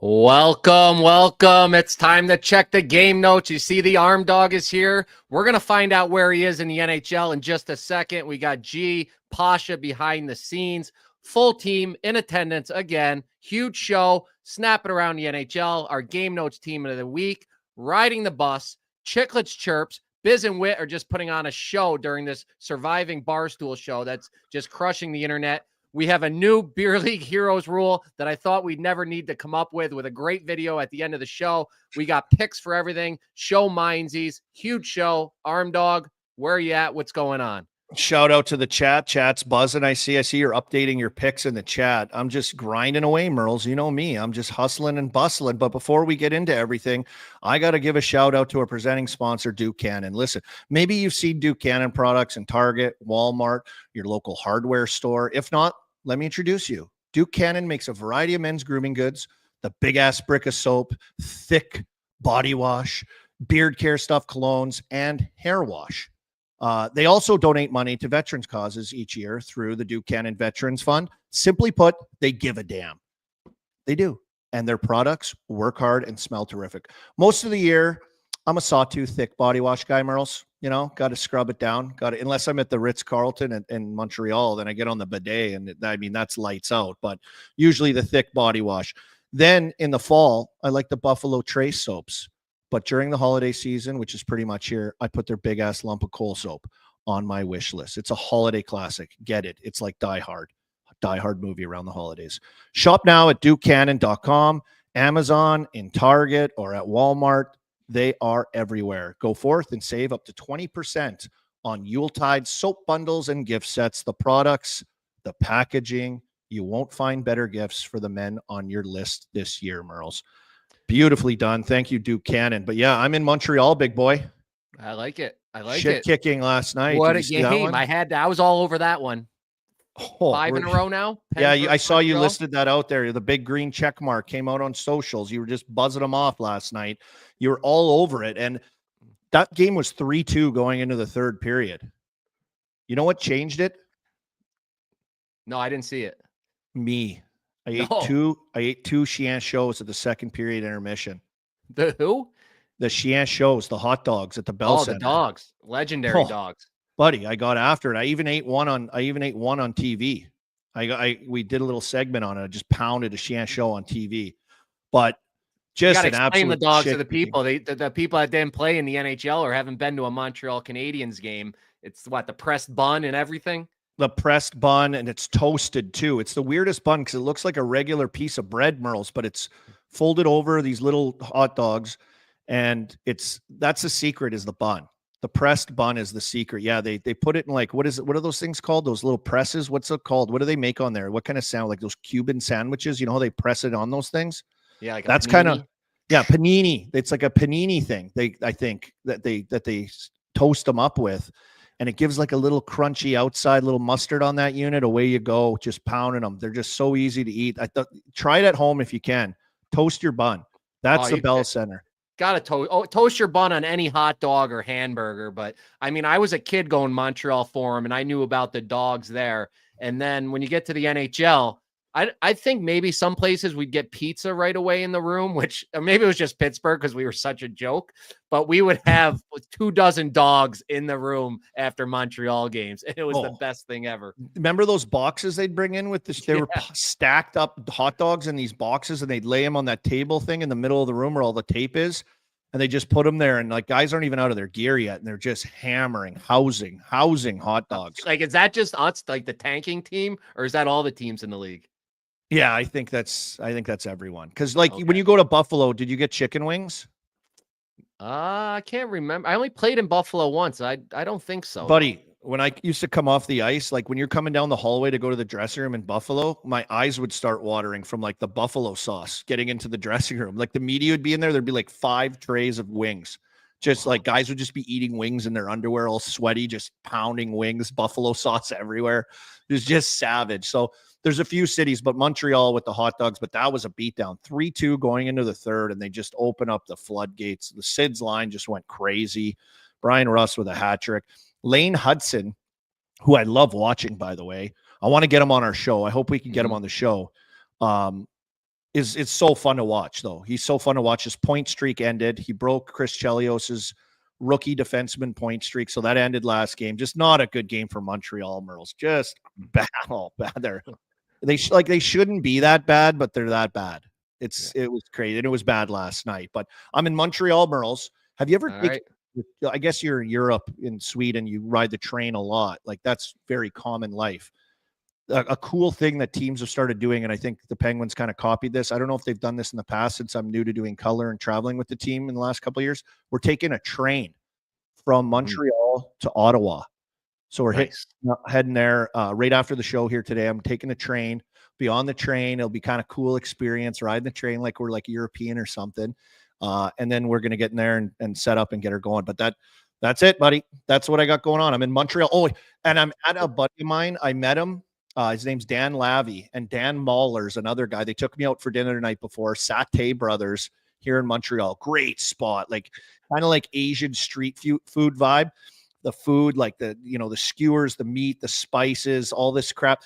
Welcome. It's time to check the game notes. You see the arm dog is here. We're going to find out where he is in the NHL in just a second. We got G, Pasha behind the scenes, full team in attendance again. Huge show, snapping around the NHL. Our game notes team of the week, riding the bus, Chicklets Chirps. Biz and Wit are just putting on a show during this surviving Barstool show that's just crushing the internet. We have a new Beer League Heroes rule that I thought we'd never need to come up with a great video at the end of the show. We got picks for everything. Show Minzees. Huge show. Arm Dog, where are you at? What's going on? Shout out to the chat. Chat's buzzing. I see you're updating your picks in the chat. I'm just grinding away, Murls. You know me. I'm just hustling and bustling. But before we get into everything, I got to give a shout out to our presenting sponsor, Duke Cannon. Listen, maybe you've seen Duke Cannon products in Target, Walmart, your local hardware store. If not, let me introduce you. Duke Cannon makes a variety of men's grooming goods, the big-ass brick of soap, thick body wash, beard care stuff, colognes, and hair wash. They also donate money to veterans causes each year through the Duke Cannon Veterans Fund. Simply put, they give a damn. They do. And their products work hard and smell terrific. Most of the year, I'm a sawtooth thick body wash guy, Murls. You know, got to scrub it down. Unless I'm at the Ritz-Carlton in Montreal, then I get on the bidet, and that's lights out. But usually the thick body wash. Then in the fall, I like the Buffalo Trace soaps. But during the holiday season, which is pretty much here, I put their big ass lump of coal soap on my wish list. It's a holiday classic. Get it? It's like Die Hard movie around the holidays. Shop now at DukeCannon.com, Amazon, in Target, or at Walmart. They are everywhere. Go forth and save up to 20% on Yuletide soap bundles and gift sets. The products, the packaging, you won't find better gifts for the men on your list this year, Murls. Beautifully done. Thank you, Duke Cannon. But yeah, I'm in Montreal, big boy. I like it. Shit kicking last night. What a game. I was all over that one. Oh, 5 in a row now. Yeah, I saw you listed that out there. The big green check mark came out on socials. You were just buzzing them off last night. You were all over it. And that game was 3-2 going into the third period. You know what changed it? No, I didn't see it. Me. I ate two Chien shows at the second period intermission. The who? The Chien shows, the hot dogs at the Bell Center. The dogs. Legendary dogs. Buddy, I got after it. I even ate one on TV. We did a little segment on it. I just pounded a Chien show on TV. But just an absolute the dogs to the people. The people that didn't play in the NHL or haven't been to a Montreal Canadiens game. It's the pressed bun and everything. The pressed bun, and it's toasted too. It's the weirdest bun because it looks like a regular piece of bread, Murls, but it's folded over these little hot dogs, and that's the secret is the bun. The pressed bun is the secret. Yeah, they put it in what are those things called? Those little presses? What's it called? What do they make on there? What kind of sound? Like those Cuban sandwiches? You know how they press it on those things? Yeah, that's kind of panini. It's like a panini thing. I think that they toast them up with. And it gives like a little crunchy outside, little mustard on that unit. Away you go, just pounding them. They're just so easy to eat. Try it at home if you can. Toast your bun. That's the Bell Center. Got to toast your bun on any hot dog or hamburger. But I mean, I was a kid going Montreal Forum, and I knew about the dogs there. And then when you get to the NHL, I think maybe some places we'd get pizza right away in the room, which maybe it was just Pittsburgh because we were such a joke, but we would have 24 dogs in the room after Montreal games. And it was the best thing ever. Remember those boxes they'd bring in with this? They were stacked up hot dogs in these boxes, and they'd lay them on that table thing in the middle of the room where all the tape is. And they just put them there, and guys aren't even out of their gear yet, and they're just hammering, housing hot dogs. Is that just us, like the tanking team, or is that all the teams in the league? Yeah, I think that's everyone. Because when you go to Buffalo, did you get chicken wings? I can't remember. I only played in Buffalo once. I don't think so. Buddy, when I used to come off the ice, when you're coming down the hallway to go to the dressing room in Buffalo, my eyes would start watering from the buffalo sauce getting into the dressing room. The media would be in there. There'd be 5 trays of wings. Just guys would just be eating wings in their underwear, all sweaty, just pounding wings, buffalo sauce everywhere. It was just savage. So there's a few cities, but Montreal with the hot dogs, but that was a beatdown. 3-2 going into the third, and they just open up the floodgates. The Sid's line just went crazy. Brian Russ with a hat trick. Lane Hudson, who I love watching, by the way. I want to get him on our show. I hope we can get him on the show. is so fun to watch, though. He's so fun to watch. His point streak ended. He broke Chris Chelios's rookie defenseman point streak, so that ended last game. Just not a good game for Montreal, Murls. Just bad. Oh, bad. They shouldn't be that bad, but they're that bad. It was crazy, and it was bad last night. But I'm in Montreal, Murls. Have you ever? I guess you're in Europe, in Sweden. You ride the train a lot. Like, that's very common life. A cool thing that teams have started doing, and I think the Penguins kind of copied this. I don't know if they've done this in the past, since I'm new to doing color and traveling with the team in the last couple of years. We're taking a train from Montreal to Ottawa. So we're heading there right after the show here today. I'm taking a train. Be on the train. It'll be kind of cool experience, riding the train like we're like European or something. And then we're going to get in there and set up and get her going. But that's it, buddy. That's what I got going on. I'm in Montreal. Oh, and I'm at a buddy of mine. I met him. His name's Dan Lavy, and Dan Mahler's another guy. They took me out for dinner the night before. Satay Brothers here in Montreal. Great spot, like kind of like Asian street food vibe. The food, like the skewers, the meat, the spices, all this crap.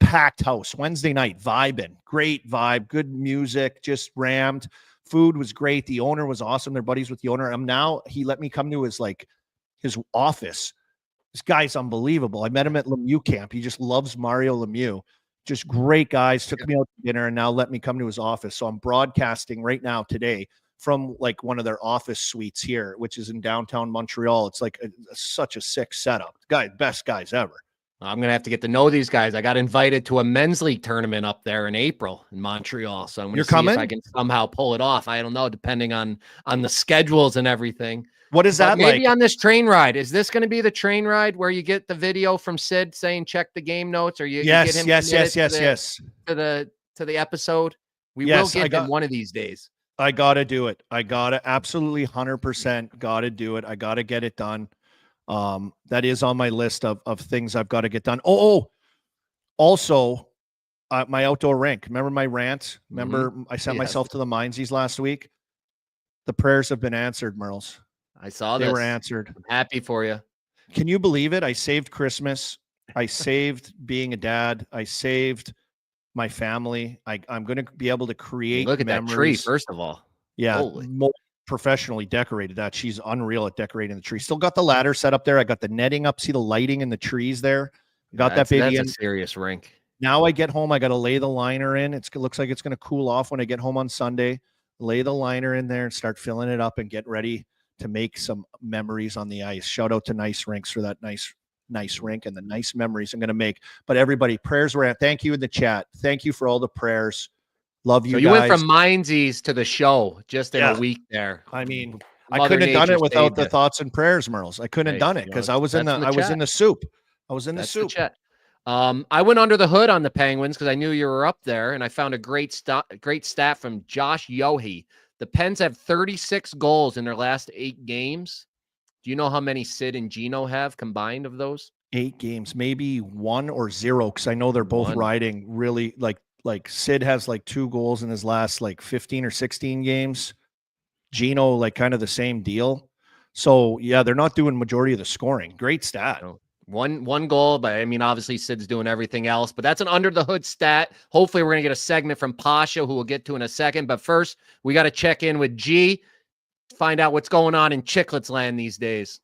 Packed house. Wednesday night, vibing. Great vibe. Good music. Just rammed. Food was great. The owner was awesome. They're buddies with the owner. He let me come to his office. This guy's unbelievable. I met him at Lemieux camp. He just loves Mario Lemieux. Just great guys. Took me out to dinner and now let me come to his office. So I'm broadcasting right now today from like one of their office suites here, which is in downtown Montreal. It's like such a sick setup. Best guys ever. I'm going to have to get to know these guys. I got invited to a men's league tournament up there in April in Montreal. So I'm going to see if I can somehow pull it off. I don't know, depending on the schedules and everything. What is that maybe on this train ride? Is this going to be the train ride where you get the video from Sid saying check the game notes, or you get him yes to the episode? We will get him one of these days. I gotta do it. I gotta absolutely 100% gotta do it. I gotta get it done. That is on my list of things I've got to get done. Also, my outdoor rink. Remember my rant? Remember I sent myself to the Minzees last week? The prayers have been answered, Murls. I saw they were answered. I'm happy for you. Can you believe it? I saved Christmas. I saved being a dad. I saved my family. I'm going to be able to create Look at memories. That tree, first of all. Yeah. Professionally decorated that. She's unreal at decorating the tree. Still got the ladder set up there. I got the netting up. See the lighting in the trees there. Got that baby in. That's a serious rink. Now I get home. I got to lay the liner in. It looks like it's going to cool off when I get home on Sunday. Lay the liner in there and start filling it up and get ready to make some memories on the ice. Shout out to Nice Rinks for that nice rink and the nice memories I'm going to make. But everybody, prayers were at. Thank you in the chat. Thank you for all the prayers. Love you. So you guys. went from Minzees to the show just in a week there. I mean, I couldn't have done it without the thoughts and prayers, Murls. I couldn't have done it because I was in the soup. I was in the soup. I went under the hood on the Penguins because I knew you were up there, and I found a great stat from Josh Yohe. The Pens have 36 goals in their last 8 games. Do you know how many Sid and Gino have combined of those? 8 games, maybe 1 or 0, because I know they're both riding really like Sid has like 2 goals in his last like 15 or 16 games. Gino, like kind of the same deal. So yeah, they're not doing majority of the scoring. Great stat. No. One goal, but I mean, obviously Sid's doing everything else, but that's an under the hood stat. Hopefully we're going to get a segment from Pasha, who we'll get to in a second. But first, we got to check in with G, find out what's going on in Chicklets land these days.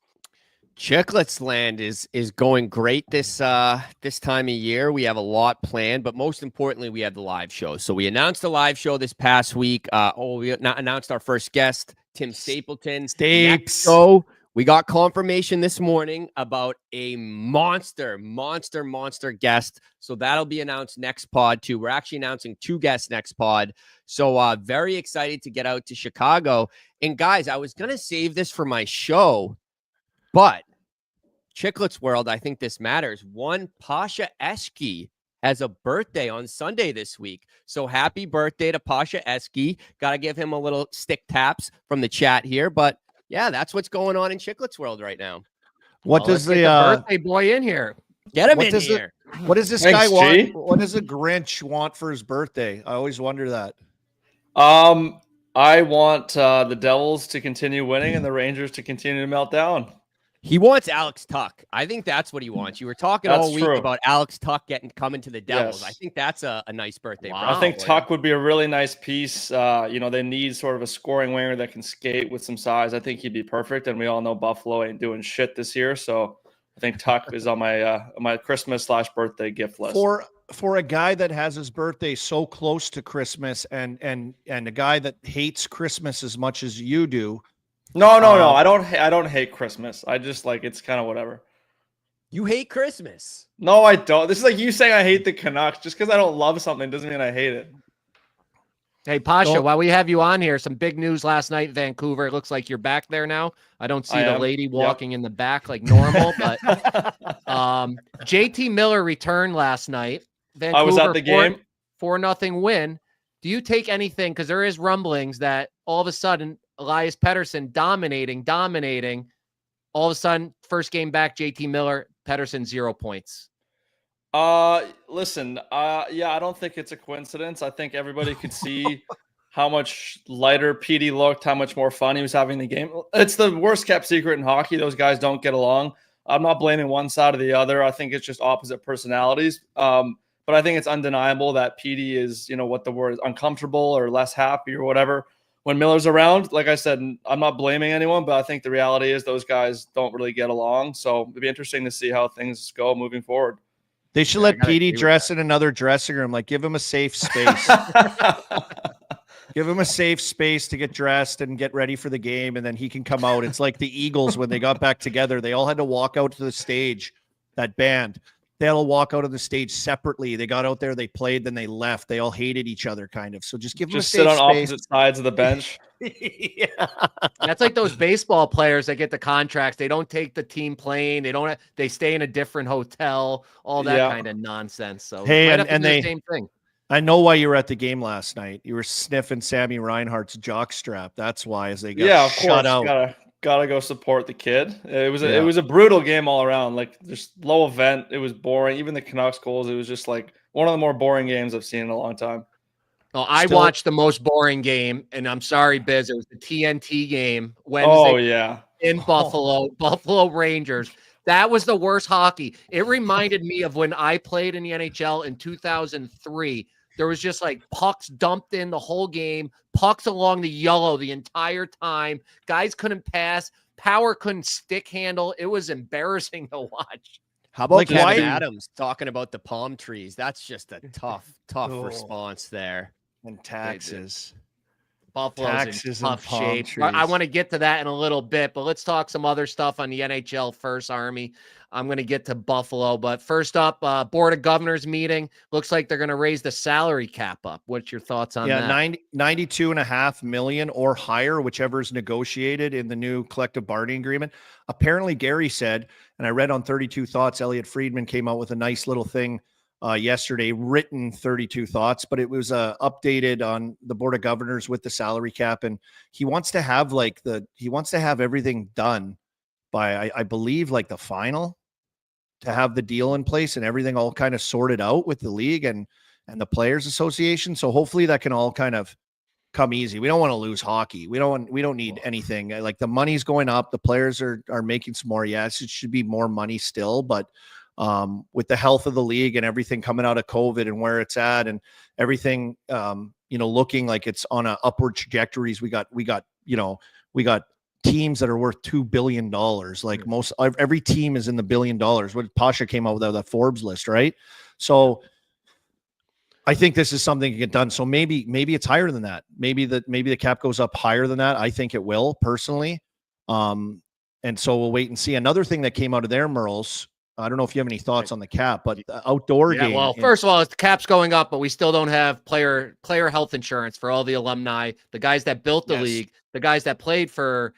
Chicklets land is going great this time of year. We have a lot planned, but most importantly, we have the live show. So we announced a live show this past week. We announced our first guest, Tim Stapleton. Stapes. So we got confirmation this morning about a monster guest. So that'll be announced next pod too. We're actually announcing 2 guests next pod. So very excited to get out to Chicago. And guys, I was going to save this for my show, but Chicklets World, I think this matters. One, Pasha Eschke has a birthday on Sunday this week. So happy birthday to Pasha Eschke. Got to give him a little stick taps from the chat here. But yeah, that's what's going on in Chicklets World right now. What does the birthday boy in here? Get him in here. What does this guy want? What does the Grinch want for his birthday? I always wonder that. I want the Devils to continue winning and the Rangers to continue to melt down. He wants Alex Tuck. I think that's what he wants. You were talking all week true. about Alex Tuck coming to the Devils. Yes. I think that's a nice birthday. Wow. I think Tuck would be a really nice piece. They need sort of a scoring winger that can skate with some size. I think he'd be perfect. And we all know Buffalo ain't doing shit this year. So I think Tuck is on my Christmas/birthday gift list. For a guy that has his birthday so close to Christmas and a guy that hates Christmas as much as you do. No. I don't hate Christmas. I just it's kind of whatever. You hate Christmas? No, I don't. This is like you saying I hate the Canucks. Just because I don't love something doesn't mean I hate it. Hey, Pasha, while we have you on here, some big news last night in Vancouver. It looks like you're back there now. I don't see the lady walking in the back like normal, but JT Miller returned last night. Vancouver, I was at the game. 4-0 win. Do you take anything? Because there is rumblings that all of a sudden Elias Pettersson dominating. All of a sudden, first game back, JT Miller, Pettersson 0 points. Listen, I don't think it's a coincidence. I think everybody could see how much lighter PD looked, how much more fun he was having the game. It's the worst kept secret in hockey. Those guys don't get along. I'm not blaming one side or the other. I think it's just opposite personalities. But I think it's undeniable that PD is, what the word is, uncomfortable or less happy or whatever when Miller's around. Like I said, I'm not blaming anyone, but I think the reality is those guys don't really get along. So it'd be interesting to see how things go moving forward. They should let PD dress in another dressing room. Like, give him a safe space. Give him a safe space to get dressed and get ready for the game, and then he can come out. It's like the Eagles when they got back together. They all had to walk out to the stage, that band. They all walk out of the stage separately. They got out there, they played, then they left. They all hated each other, kind of. So just give them a safe sit on space. opposite sides of the bench. Yeah. That's like those baseball players that get the contracts. They don't take the team plane. They stay in a different hotel, all that kind of nonsense. So hey, and they same thing. I know why you were at the game last night. You were sniffing Sammy Reinhart's jockstrap. That's why, as they got shut out. Gotta go support the kid. It was a brutal game all around. Like, just low event. It was boring. Even the Canucks goals, it was just like one of the more boring games I've seen in a long time. Oh, I watched the most boring game, and I'm sorry, Biz. It was the TNT game Wednesday. Oh yeah, in Buffalo, Buffalo Rangers. That was the worst hockey. It reminded me of when I played in the NHL in 2003. There was just like pucks dumped in the whole game, pucks along the yellow the entire time. Guys couldn't pass. Power couldn't stick handle. It was embarrassing to watch. How about Kevin Adams talking about the palm trees? That's just a tough response there. And taxes. Buffalo's in tough shape. I want to get to that in a little bit, but let's talk some other stuff on the NHL first, Army. I'm going to get to Buffalo, but first up, Board of Governors meeting. Looks like they're going to raise the salary cap up. What's your thoughts on that? 92.5 million or higher, whichever is negotiated in the new collective bargaining agreement. Apparently, Gary said, and I read on 32 Thoughts, Elliot Friedman came out with a nice little thing yesterday, written 32 Thoughts, but it was updated on the Board of Governors with the salary cap, and he wants to have everything done by I believe like the final, to have the deal in place and everything all kind of sorted out with the league and the Players Association. So hopefully that can all kind of come easy. We don't want to lose hockey. We don't need anything. Like, the money's going up. The players are making some more. Yes, it should be more money still, but with the health of the league and everything coming out of COVID and where it's at and everything, looking like it's on a upward trajectories. We got teams that are worth $2 billion. Like, every team is in the $1 billion. What Pasha came out with that Forbes list, right? So I think this is something to get done. So maybe it's higher than that. Maybe the cap goes up higher than that. I think it will, personally. And so we'll wait and see. Another thing that came out of there, Murls, I don't know if you have any thoughts on the cap, but the outdoor game. Well, first of all, the cap's going up, but we still don't have player health insurance for all the alumni, the guys that built the league, the guys that played for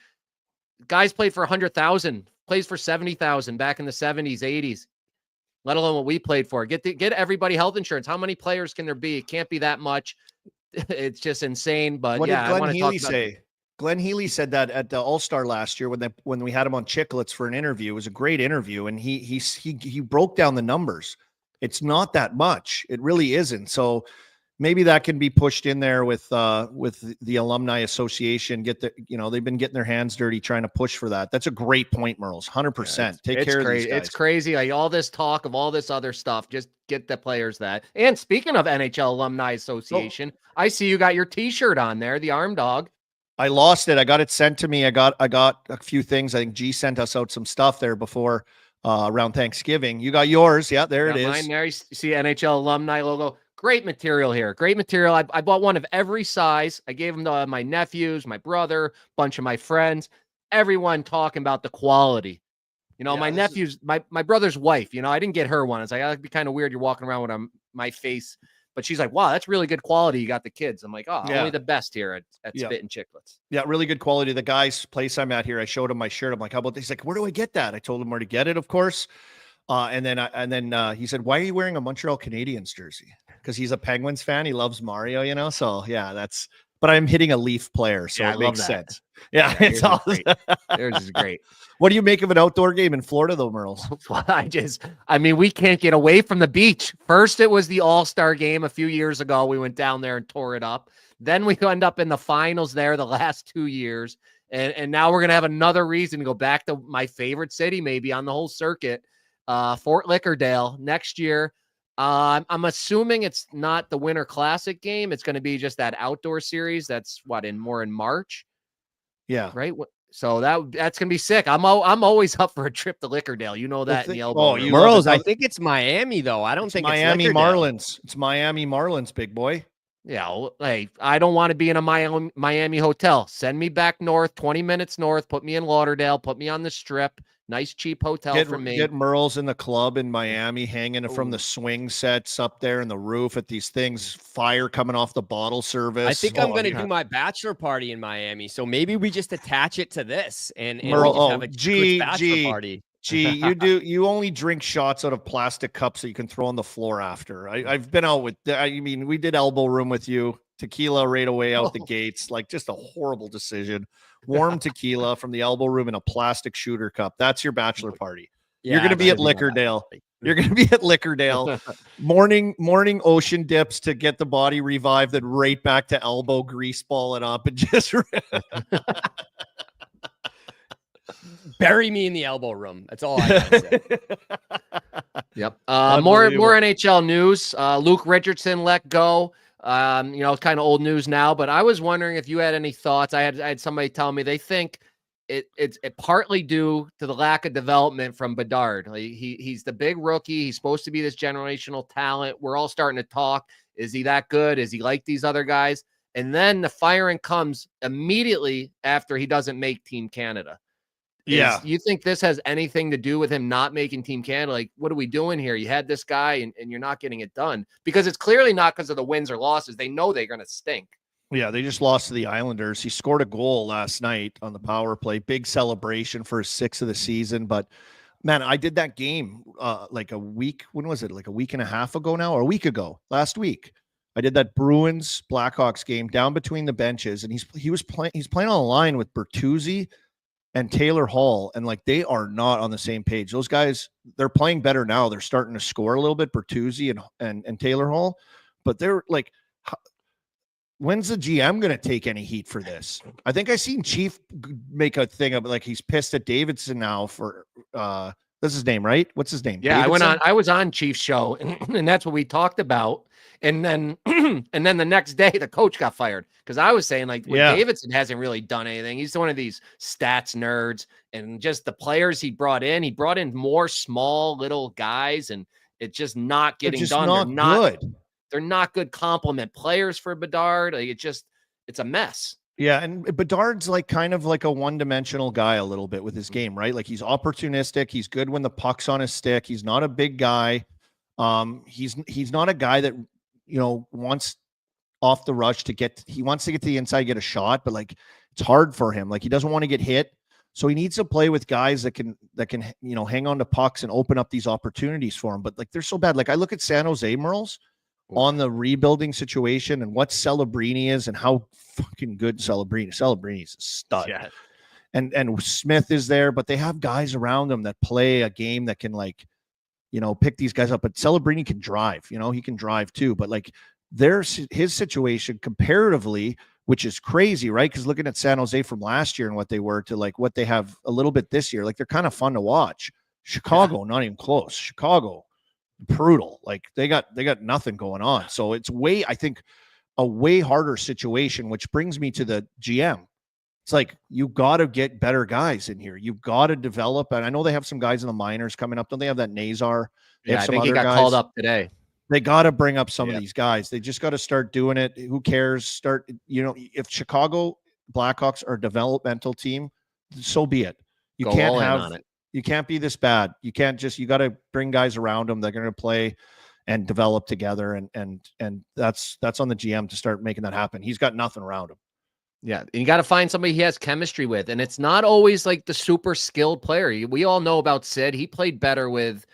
100,000, plays for 70,000 back in the 70s, 80s, let alone what we played for. Get everybody health insurance. How many players can there be? It can't be that much. It's just insane. But what did Glenn Healy say? say? Glenn Healy said that at the All-Star last year when we had him on Chicklets for an interview. It was a great interview, and he broke down the numbers. It's not that much. It really isn't. So maybe that can be pushed in there with the alumni association. They've been getting their hands dirty trying to push for that. That's a great point, Murls. 100%. Take care of these guys. It's crazy. Like all this talk of all this other stuff, just get the players that. And speaking of NHL Alumni Association, I see you got your T-shirt on there, the Arm Dog. I lost it. I got it sent to me. I got a few things. I think G sent us out some stuff there before around Thanksgiving. You got yours. Yeah, there it is. Mine there. You see NHL alumni logo. Great material here. Great material. I bought one of every size. I gave them to my nephews, my brother, bunch of my friends, everyone talking about the quality. My nephews, my brother's wife, I didn't get her one. It's like, that'd be kind of weird. You're walking around with my face. But she's like, wow, that's really good quality. You got the kids. I'm like, only the best here at Spit and Chicklets. Yeah, really good quality. The guy's place I'm at here, I showed him my shirt. I'm like, how about this? He's like, where do I get that? I told him where to get it, of course. And then he said, why are you wearing a Montreal Canadiens jersey? Because he's a Penguins fan. He loves Mario, So yeah, but I'm hitting a Leaf player, so it makes sense. Yeah, it's awesome. Yours is great. What do you make of an outdoor game in Florida, though, Murls? Well, we can't get away from the beach. First, it was the All-Star game a few years ago. We went down there and tore it up. Then we end up in the finals there the last 2 years. And now we're going to have another reason to go back to my favorite city, maybe on the whole circuit, Fort Lauderdale next year. I'm assuming it's not the Winter Classic game. It's going to be just that outdoor series. That's in March. Yeah. Right. So that's going to be sick. I'm always up for a trip to Liquordale. You know that in the elbow. Murls, I think it's Miami though. I don't think Miami it's Marlins. It's Miami Marlins, big boy. Yeah. Hey, I don't want to be in a Miami hotel. Send me back north, 20 minutes north, put me in Lauderdale, put me on the strip. Nice cheap hotel for me. Get Murls in the club in Miami, hanging from the swing sets up there in the roof at these things, fire coming off the bottle service. I think I'm going to do my bachelor party in Miami, so maybe we just attach it to this and we just have a good bachelor party. You only drink shots out of plastic cups that you can throw on the floor after. I've been out with. We did elbow room with you. Tequila right away out the gates, like just a horrible decision. Warm tequila from the elbow room in a plastic shooter cup. That's your bachelor party. Yeah, you're going to be at Liquordale. You're going to be at Liquordale. morning ocean dips to get the body revived, then right back to elbow grease ball it up and just bury me in the elbow room. That's all I gotta say. Yep. More NHL news. Luke Richardson let go. Kind of old news now, but I was wondering if you had any thoughts. I had somebody tell me they think it's partly due to the lack of development from Bedard. Like he's the big rookie. He's supposed to be this generational talent. We're all starting to talk. Is he that good? Is he like these other guys? And then the firing comes immediately after he doesn't make Team Canada. Yeah. You think this has anything to do with him not making Team Canada? Like, what are we doing here? You had this guy and you're not getting it done because it's clearly not because of the wins or losses. They know they're going to stink. Yeah, they just lost to the Islanders. He scored a goal last night on the power play. Big celebration for his 6th of the season. But, man, I did that game like a week. When was it? Like a week and a half ago now or a week ago? Last week. I did that Bruins Blackhawks game down between the benches. And he's playing on the line with Bertuzzi and Taylor Hall, and like they are not on the same page. Those guys, they're playing better now. They're starting to score a little bit, Bertuzzi and Taylor Hall, but they're like, when's the GM going to take any heat for this? I think I seen Chief make a thing of like he's pissed at Davidson now for that's his name, right? What's his name? Yeah, Davidson? I was on Chief's show, and that's what we talked about. And then the next day, the coach got fired because I was saying Davidson hasn't really done anything. He's one of these stats nerds, and just the players he brought in more small little guys, and it's just not getting done. They're not good complement players for Bedard. Like it's a mess. Yeah, and Bedard's like kind of like a one-dimensional guy a little bit with his game, right? Like he's opportunistic. He's good when the puck's on his stick. He's not a big guy. He's not a guy that wants off the rush he wants to get to the inside, get a shot, but like it's hard for him. Like he doesn't want to get hit. So he needs to play with guys that can, hang on to pucks and open up these opportunities for him. But like, they're so bad. Like I look at San Jose Murls on the rebuilding situation and what Celebrini is and how fucking good Celebrini is a stud. Yeah. And Smith is there, but they have guys around them that play a game that can pick these guys up. But Celebrini can drive, he can drive too. But like his situation comparatively, which is crazy, right? Because looking at San Jose from last year and what they were to like what they have a little bit this year, like they're kind of fun to watch. Chicago, not even close. Chicago, brutal. Like they got nothing going on. So it's I think a way harder situation, which brings me to the GM. It's like, you got to get better guys in here. You got to develop. And I know they have some guys in the minors coming up. Don't they have that Nazar? Yeah, I think he got called up today. They got to bring up some of these guys. They just got to start doing it. Who cares? If Chicago Blackhawks are a developmental team, so be it. You can't be this bad. You got to bring guys around them. They're going to play and develop together. And that's on the GM to start making that happen. He's got nothing around him. Yeah, and you got to find somebody he has chemistry with, and it's not always like the super skilled player. We all know about Sid. He played better with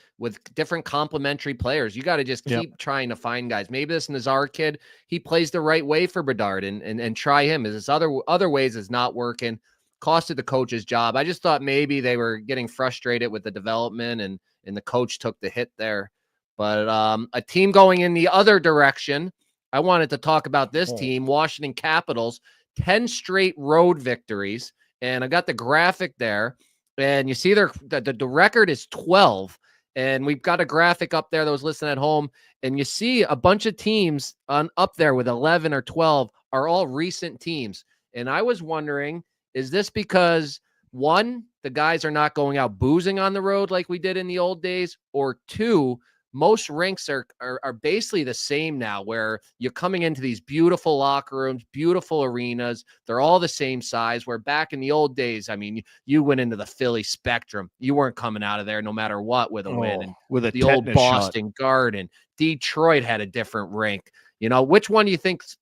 different complementary players. You got to just keep trying to find guys. Maybe this Nazar kid, he plays the right way for Bedard, and try him. As this other ways is not working, costed the coach's job. I just thought maybe they were getting frustrated with the development, and the coach took the hit there. But a team going in the other direction, I wanted to talk about this team, Washington Capitals. 10 straight road victories, and I got the graphic there, and you see the record is 12, and we've got a graphic up there that was listening at home, and you see a bunch of teams up there with 11 or 12 are all recent teams. And I was wondering, is this because, one, the guys are not going out boozing on the road like we did in the old days, or two, most rinks are basically the same now, where you're coming into these beautiful locker rooms, beautiful arenas. They're all the same size, where back in the old days, I mean, you went into the Philly Spectrum. You weren't coming out of there no matter what with a win. And with the old Boston Garden. Detroit had a different rink. Which one do you think's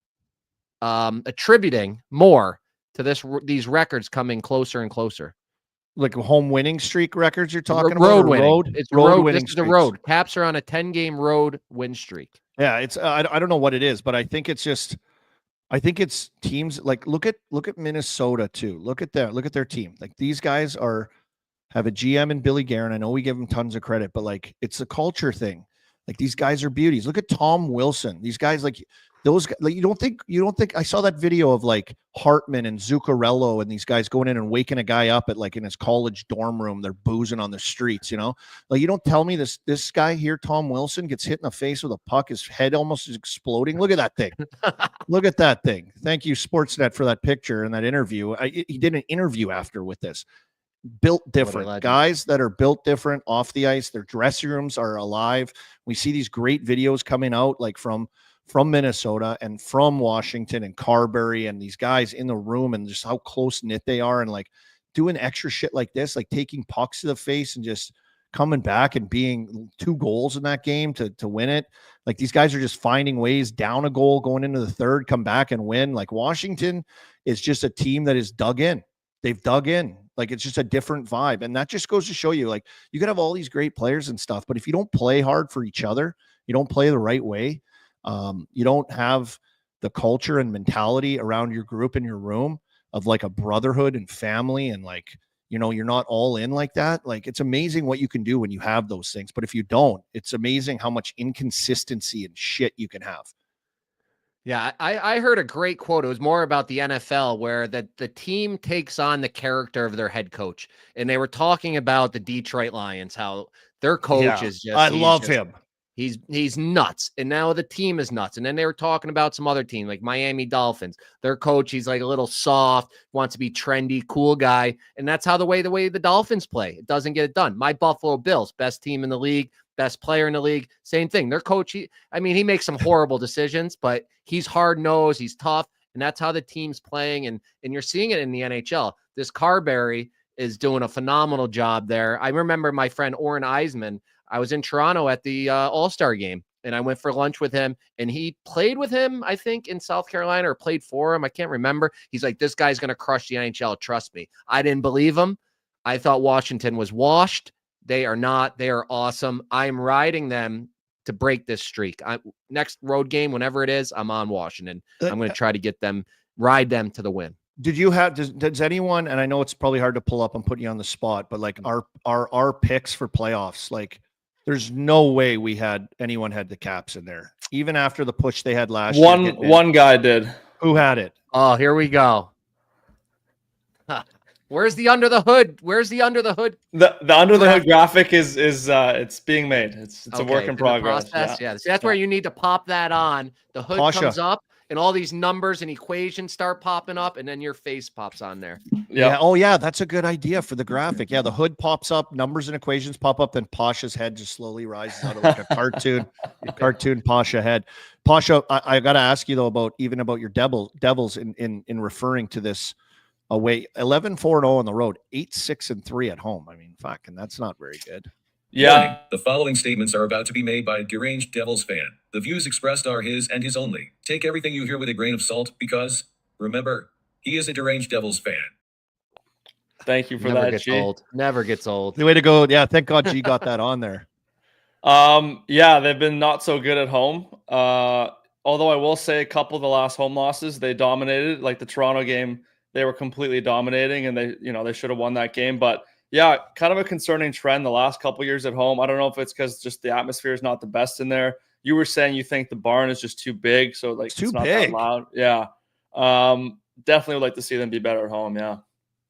attributing more to these records coming closer and closer? Like home winning streak records you're talking about? Road winning. It's road winning. This is the road. Caps are on a 10-game road win streak. Yeah, it's I don't know what it is, but I think it's teams like look at Minnesota too. Look at their team. Like these guys have a GM in Billy Guerin. I know we give him tons of credit, but like it's a culture thing. Like these guys are beauties. Look at Tom Wilson. These guys, like those guys, like you don't think I saw that video of like Hartman and Zuccarello and these guys going in and waking a guy up at like in his college dorm room. They're boozing on the streets, Like you don't tell me this guy here, Tom Wilson, gets hit in the face with a puck. His head almost is exploding. Look at that thing. Look at that thing. Thank you, Sportsnet, for that picture and that interview. He did an interview after with this. Built different guys that are built different off the ice. Their dressing rooms are alive. We see these great videos coming out like from Minnesota and from Washington and Carberry, and these guys in the room and just how close knit they are, and like doing extra shit like this, like taking pucks to the face and just coming back and being 2 goals in that game to win it. Like these guys are just finding ways down a goal going into the third, come back and win. Like Washington is just a team that is dug in. They've dug in. Like it's just a different vibe. And that just goes to show you, like you could have all these great players and stuff, but if you don't play hard for each other, you don't play the right way, you don't have the culture and mentality around your group in your room of like a brotherhood and family, and like, you're not all in like that. Like it's amazing what you can do when you have those things. But if you don't, it's amazing how much inconsistency and shit you can have. Yeah, I heard a great quote. It was more about the NFL, where the team takes on the character of their head coach. And they were talking about the Detroit Lions, how their coach is just... I love him. He's nuts. And now the team is nuts. And then they were talking about some other team, like Miami Dolphins. Their coach, he's like a little soft, wants to be trendy, cool guy. And that's how the way the Dolphins play. It doesn't get it done. My Buffalo Bills, best team in the league, best player in the league, same thing. Their coach, he makes some horrible decisions, but he's hard-nosed, he's tough, and that's how the team's playing. And you're seeing it in the NHL. This Carberry is doing a phenomenal job there. I remember my friend Oren Eisman. I was in Toronto at the All-Star game, and I went for lunch with him, and he played with him, I think, in South Carolina, or played for him. I can't remember. He's like, this guy's going to crush the NHL. Trust me. I didn't believe him. I thought Washington was washed. They are not. They are awesome. I'm riding them to break this streak. Next road game, whenever it is, I'm on Washington. I'm going to try to ride them to the win. Does anyone, and I know it's probably hard to pull up and put you on the spot, but like our picks for playoffs, like There's no way anyone had the Caps in there, even after the push they had last year. One guy did. Who had it? Oh, here we go. Where's the under the hood? Where's the under the hood? The under the hood graphic is it's being made. It's Okay, a work in progress. Yeah. See, that's where you need to pop that on. The hood Pasha. comes up, and all these numbers and equations start popping up, and then your face pops on there. Yeah. Oh, yeah. That's a good idea for the graphic. Yeah. The hood pops up, numbers and equations pop up, then Pasha's head just slowly rises out of like a cartoon Pasha head. Pasha, I got to ask you though about your Devils in referring to this away 11-4-0 on the road, 8-6-3 at home. I mean, fucking, that's not very good. Yeah. Warning. The following statements are about to be made by a deranged Devils fan. The views expressed are his and his only. Take everything you hear with a grain of salt because, remember, he is a deranged Devils fan. Thank you for Never that, gets G. old. Never gets old. The way to go. Yeah. Thank God G got that on there. Yeah, they've been not so good at home. Although I will say a couple of the last home losses, they dominated. Like the Toronto game, they were completely dominating, and they should have won that game. But yeah, kind of a concerning trend the last couple of years at home. I don't know if it's because just the atmosphere is not the best in there. You were saying you think the barn is just too big, so like it's not big. That loud. Yeah, definitely would like to see them be better at home. Yeah.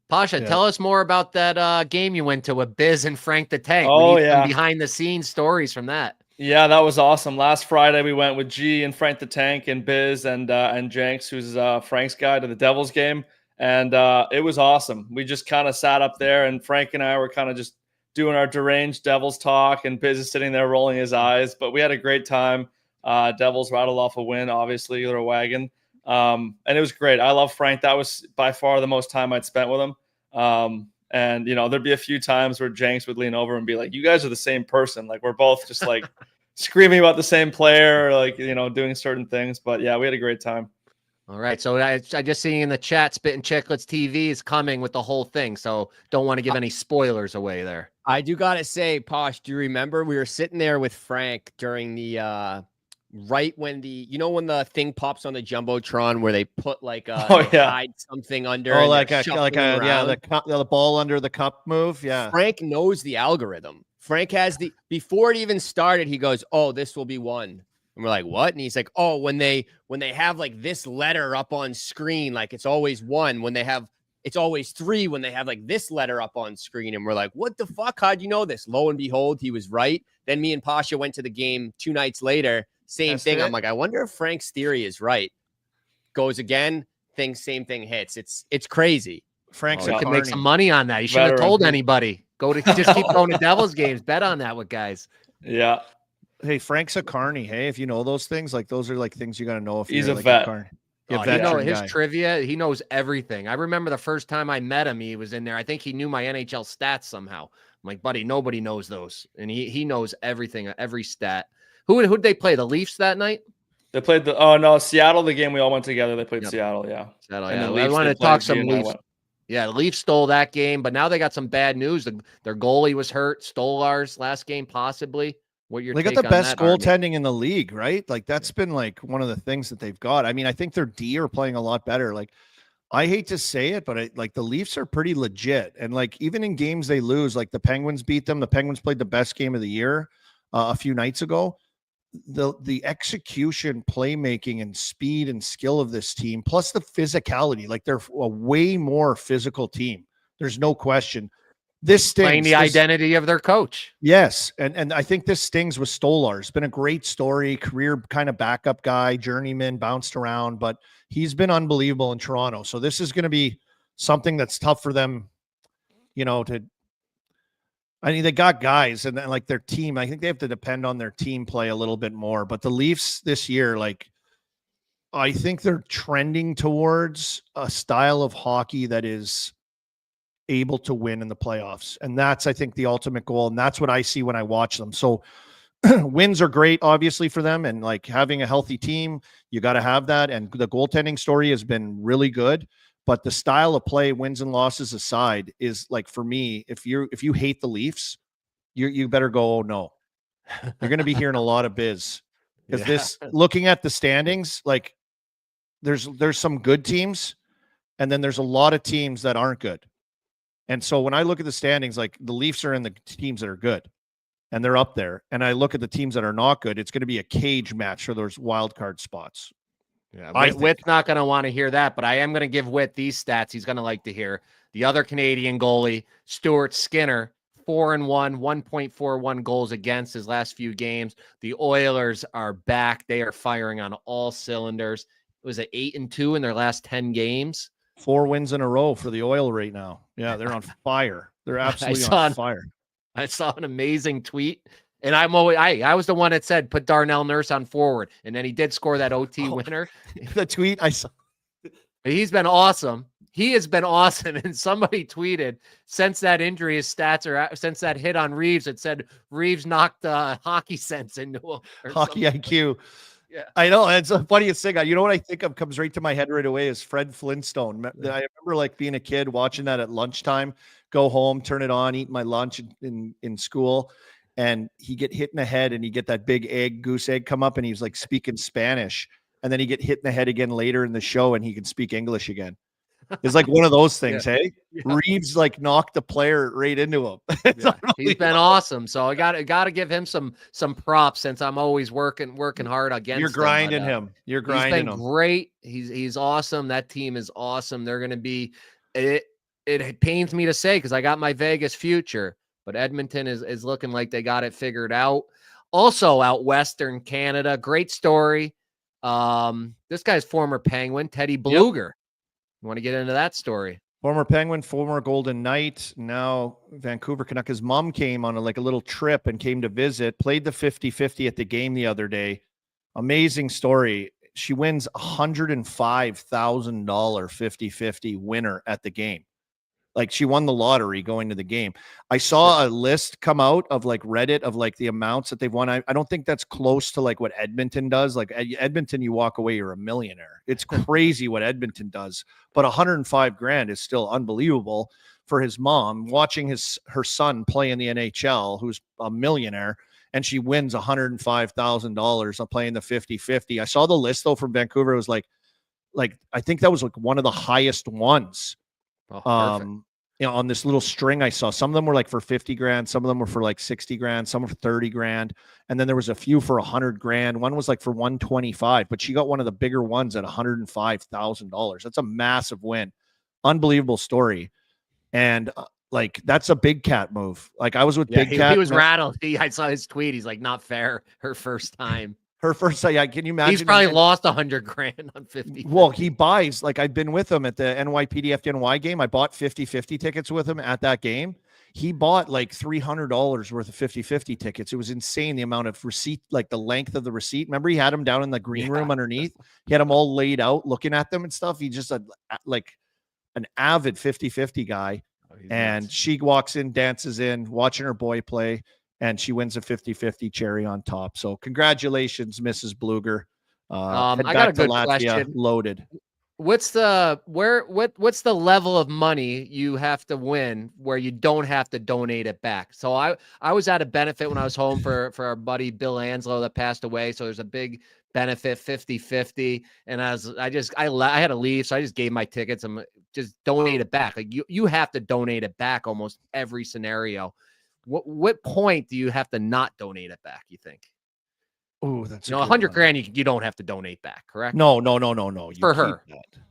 Pasha, tell us more about that game you went to with Biz and Frank the Tank. Oh, We need some yeah. behind the scenes stories from that. Yeah, that was awesome. Last Friday we went with G and Frank the Tank and Biz and Jenks, who's Frank's guy, to the Devils game, and it was awesome. We just kind of sat up there, and Frank and I were kind of just doing our deranged Devils talk, and Biz is sitting there rolling his eyes. But we had a great time. Devils rattled off a win, obviously, they're a wagon, and it was great. I love Frank. That was by far the most time I'd spent with him. And there'd be a few times where Jenks would lean over and be like, "You guys are the same person." Like we're both just like screaming about the same player, or like doing certain things. But yeah, we had a great time. All right. So I just seeing in the chat, Spittin' Chicklets TV is coming with the whole thing. So don't want to give any spoilers away there. I do got to say, Posh, do you remember we were sitting there with Frank during the right when when the thing pops on the Jumbotron where they put like hide something under. Oh, the ball under the cup move. Yeah. Frank knows the algorithm. Frank has before it even started, he goes, "Oh, this will be one." And we're like, "What?" And he's like, "Oh, when they have like this letter up on screen, like it's always one. It's always three when they have like this letter up on screen." And we're like, "What the fuck? How'd you know this?" Lo and behold, he was right. Then me and Pasha went to the game 2 nights later. Same thing. I'm like, I wonder if Frank's theory is right. Goes again, same thing hits. It's crazy. Frank's can make some money on that. You shouldn't have told anybody. Just keep going to Devils games. Bet on that with guys. Yeah. Hey, Frank's a carny. Hey, if you know those things, like those are like things you got to know. If he's you're a like vet. A carny. His trivia. He knows everything. I remember the first time I met him, he was in there. I think he knew my NHL stats somehow. I'm like, buddy, nobody knows those, and he knows everything, every stat. Who'd they play? The Leafs that night? They played Seattle. The game we all went together. They played Seattle. Yeah. Seattle. And Yeah. I want to talk some Leafs. Yeah, the Leafs stole that game, but now they got some bad news. Their goalie was hurt. Stolarz last game, possibly. They got the best goaltending in the league, right? Like that's been like one of the things that they've got. I mean, I think their D are playing a lot better. Like, I hate to say it, but the Leafs are pretty legit. And like even in games they lose, like the Penguins beat them. The Penguins played the best game of the year a few nights ago. The execution, playmaking, and speed and skill of this team, plus the physicality, like they're a way more physical team. There's no question. This stings. Playing the identity of their coach. Yes. And I think this stings with Stolarz. It's been a great story, career kind of backup guy, journeyman, bounced around, but he's been unbelievable in Toronto. So this is going to be something that's tough for them, they got guys and like their team. I think they have to depend on their team play a little bit more. But the Leafs this year, I think they're trending towards a style of hockey that is able to win in the playoffs. And that's, I think, the ultimate goal. And that's what I see when I watch them. So wins are great, obviously, for them. And like having a healthy team, you got to have that. And the goaltending story has been really good. But the style of play, wins and losses aside, is like, for me, if you hate the Leafs, you better go, oh no. You're going to be hearing a lot of biz. Because looking at the standings, like there's some good teams, and then there's a lot of teams that aren't good. And so when I look at the standings, like the Leafs are in the teams that are good. and they're up there. And I look at the teams that are not good. It's going to be a cage match for those wild card spots. Yeah, I think. Witt's not going to want to hear that, but I am going to give Witt these stats. He's going to like to hear. The other Canadian goalie, Stuart Skinner, 4-1, 1.41 goals against his last few games. The Oilers are back. They are firing on all cylinders. It was 8-2 in their last 10 games. 4 wins in a row for the Oil right now. Yeah, they're on fire. They're absolutely on fire. I saw an amazing tweet, and I was the one that said put Darnell Nurse on forward, and then he did score that OT winner. The tweet I saw. He's been awesome. He has been awesome. And somebody tweeted, since that injury, his stats are since that hit on Reeves, it said Reeves knocked hockey sense into him. Hockey something. IQ. Yeah. I know. It's the funniest thing. You know what I think of comes right to my head right away is Fred Flintstone. I remember like being a kid watching that at lunchtime, go home, turn it on, eat my lunch in school. And he get hit in the head and he get that big goose egg come up and he's like speaking Spanish. And then he get hit in the head again later in the show and he can speak English again. It's like one of those things, hey? Yeah. Reeves like knocked the player right into him. Yeah. He's been awesome. So I got to give him some props since I'm always working hard against You're grinding him. You're grinding him. He's been great. He's awesome. That team is awesome. They're going to be it pains me to say because I got my Vegas future, but Edmonton is looking like they got it figured out. Also out Western Canada, great story. This guy's former Penguin, Teddy Bluger. Yep. You want to get into that story? Former Penguin, former Golden Knight, now Vancouver Canuck. His mom came on a little trip and came to visit, played the 50-50 at the game the other day. Amazing story. She wins $105,000 50-50 winner at the game. Like she won the lottery going to the game. I saw a list come out of like Reddit of like the amounts that they've won. I don't think that's close to like what Edmonton does. Like Edmonton, you walk away, you're a millionaire. It's crazy what Edmonton does, but $105,000 is still unbelievable for his mom watching her son play in the NHL, who's a millionaire, and she wins $105,000 on playing the 50-50. I saw the list though from Vancouver. It was like I think that was like one of the highest ones. Oh, on this little string I saw. Some of them were like for $50,000, some of them were for like $60,000, some were for $30,000, and then there was a few for $100,000. One was like for $125,000, but she got one of the bigger ones at $105,000. That's a massive win. Unbelievable story. And like that's a Big Cat move. Like I was with Big Cat. He was rattled. I saw his tweet. He's like, not fair. Her first time. Her first time, can you imagine? He's probably lost $100,000 on 50. Well, he buys, like I've been with him at the NYPD-FDNY game. I bought 50-50 tickets with him at that game. He bought like $300 worth of 50-50 tickets. It was insane the amount of receipt, like the length of the receipt. Remember, he had them down in the green room underneath. He had them all laid out, looking at them and stuff. He just like an avid 50-50 guy. And nuts. She walks in, dances in, watching her boy play. And she wins a 50-50 cherry on top. So congratulations, Mrs. Bluger. I got a good question. Loaded. What's the level of money you have to win where you don't have to donate it back? So I was at a benefit when I was home for our buddy Bill Anslow that passed away. So there's a big benefit 50-50. And I had to leave. So I just gave my tickets and just donate it back. Like you have to donate it back almost every scenario. What point do you have to not donate it back, you think? Oh, that's $100,000 you don't have to donate back, correct? No. For her.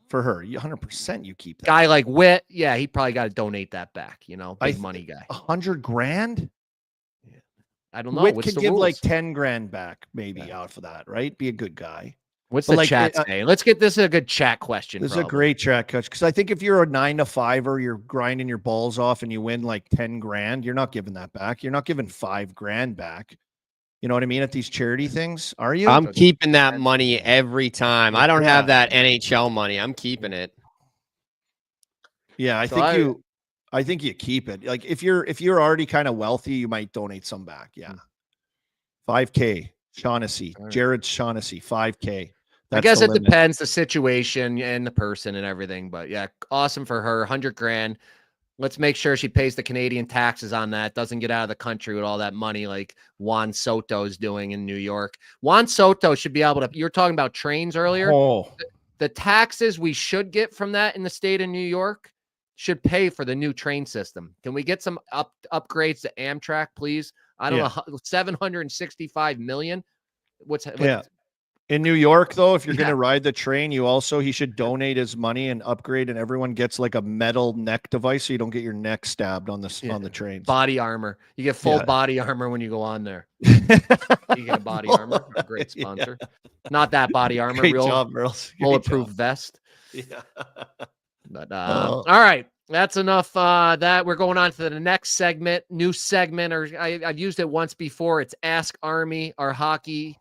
For her, 100% you keep that. Guy like Witt, yeah, he probably got to donate that back, big money guy. $100,000? Yeah. I don't know. Witt could give rules? Like $10,000 back maybe out for that, right? Be a good guy. What's the chat saying? Let's get this a good chat question. This is a great chat question because I think if you're a 9-to-5er, you're grinding your balls off and you win like $10,000, you're not giving that back. You're not giving $5,000 back. You know what I mean? At these charity things, are you? I'm keeping that money every time. I don't have that NHL money. I'm keeping it. Yeah, I think you keep it. Like if you're already kind of wealthy, you might donate some back. Yeah, $5,000. Shaughnessy, Jared Shaughnessy, $5,000. I guess it depends the situation and the person and everything, but yeah, awesome for her. $100,000. Let's make sure she pays the Canadian taxes on that. Doesn't get out of the country with all that money like Juan Soto is doing in New York. Juan Soto should be able to. You were talking about trains earlier. Oh, the taxes we should get from that in the state of New York should pay for the new train system. Can we get some upgrades to Amtrak, please? I don't know, 765 million. What's In New York, though, if you're going Yeah. to ride the train, he should donate his money and upgrade, and everyone gets like a metal neck device so you don't get your neck stabbed on the trains. body armor. You get full body armor when you go on there. You get a body armor. A great sponsor. Not that body armor. Great real job, Murls. Great bulletproof job. vest. Yeah. But all right. That's enough. That we're going on to the next segment, new segment, or I've used it once before. It's Ask Army, our hockey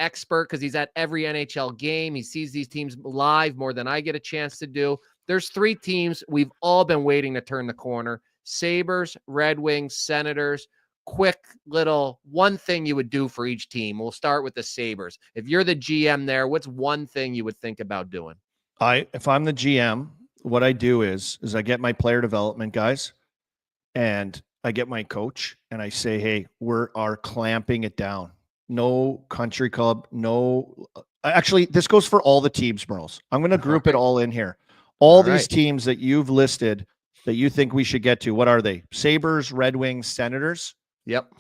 expert, because he's at every NHL game. He sees these teams live more than I get a chance to do. There's 3 teams we've all been waiting to turn the corner: Sabres, Red Wings, Senators. Quick little one thing you would do for each team. We'll start with the Sabres. If you're the GM there, what's one thing you would think about doing? If I'm the GM, what I do is I get my player development guys and I get my coach and I say, hey, we are clamping it down. No country club. No, actually, this goes for all the teams, Murls. I'm going to group it all in here. All these teams that you've listed that you think we should get to, what are they? Sabres, Red Wings, Senators. Yep.